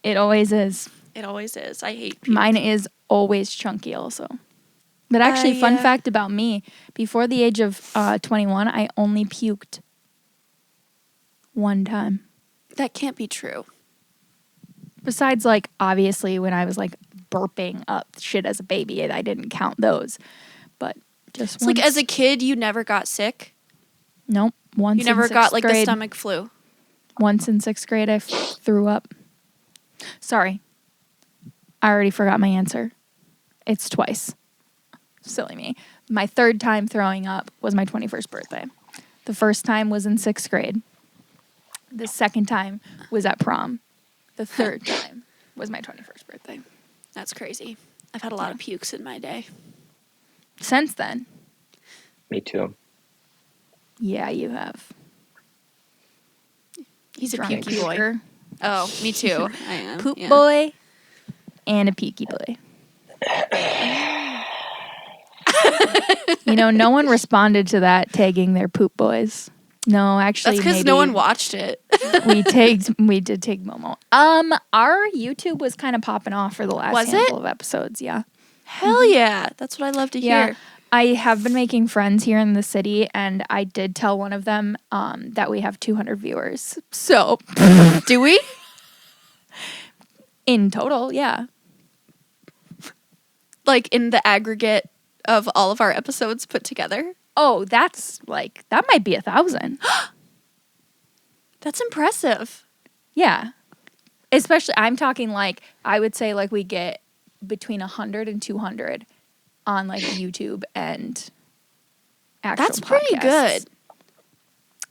It always is. It always is. I hate puke. Mine is always chunky also. But actually, fun fact about me, before the age of 21, I only puked one time. That can't be true. Besides, like, obviously, when I was, like, burping up shit as a baby, I didn't count those. But just it's once. Like, as a kid, you never got sick? Nope. Once you never in got, like, grade, the stomach flu? Once in 6th grade, I threw up. Sorry. I already forgot my answer. It's twice. Silly me. My 3rd time throwing up was my 21st birthday. The first time was in 6th grade. The second time was at prom. The third time was my 21st birthday. That's crazy. I've had a lot of pukes in my day. Since then. Me too. Yeah, you have. He's a pukey boy. Oh, me too. I am. Poop boy and a pukey boy. You know, no one responded to that tagging their poop boys. No, actually, that's because no one watched it. we did tag Momo. Our YouTube was kind of popping off for the last handful of episodes. Yeah. Hell yeah, that's what I love to hear. I have been making friends here in the city, and I did tell one of them that we have 200 viewers. So, do we? In total, yeah. Like in the aggregate of all of our episodes put together? Oh, that's like, that might be 1,000. That's impressive. Yeah. Especially, I'm talking like, I would say like we get between 100 and 200 on like YouTube and actual That's pretty podcasts. good.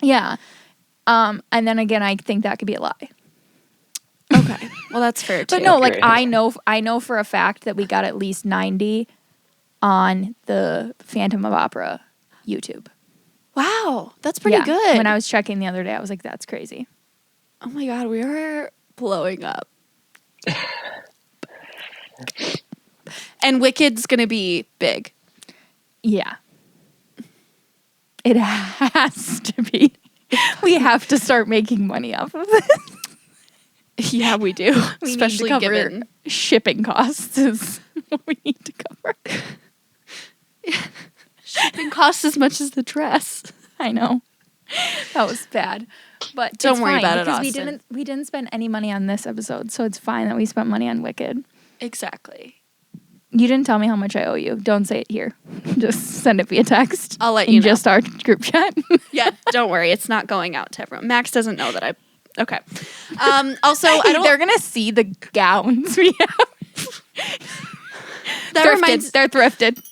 Yeah. And then again, I think that could be a lie. Okay. Well, that's fair too. But no, like I know for a fact that we got at least 90 on the Phantom of Opera YouTube. Wow, that's pretty good. When I was checking the other day, I was like, that's crazy. Oh my God, we are blowing up. And Wicked's going to be big. Yeah. It has to be. We have to start making money off of this. Yeah, we do. We Especially need to cover given shipping costs is what we need to cover. Shipping costs as much as the dress. I know. That was bad. But don't worry about it, because Austin. we didn't spend any money on this episode, so it's fine that we spent money on Wicked. Exactly. You didn't tell me how much I owe you. Don't say it here. Just send it via text. I'll let you know. Just our group chat. Yeah, don't worry. It's not going out to everyone. Max doesn't know that I... Okay. Also, they're going to see the gowns we have. They're thrifted.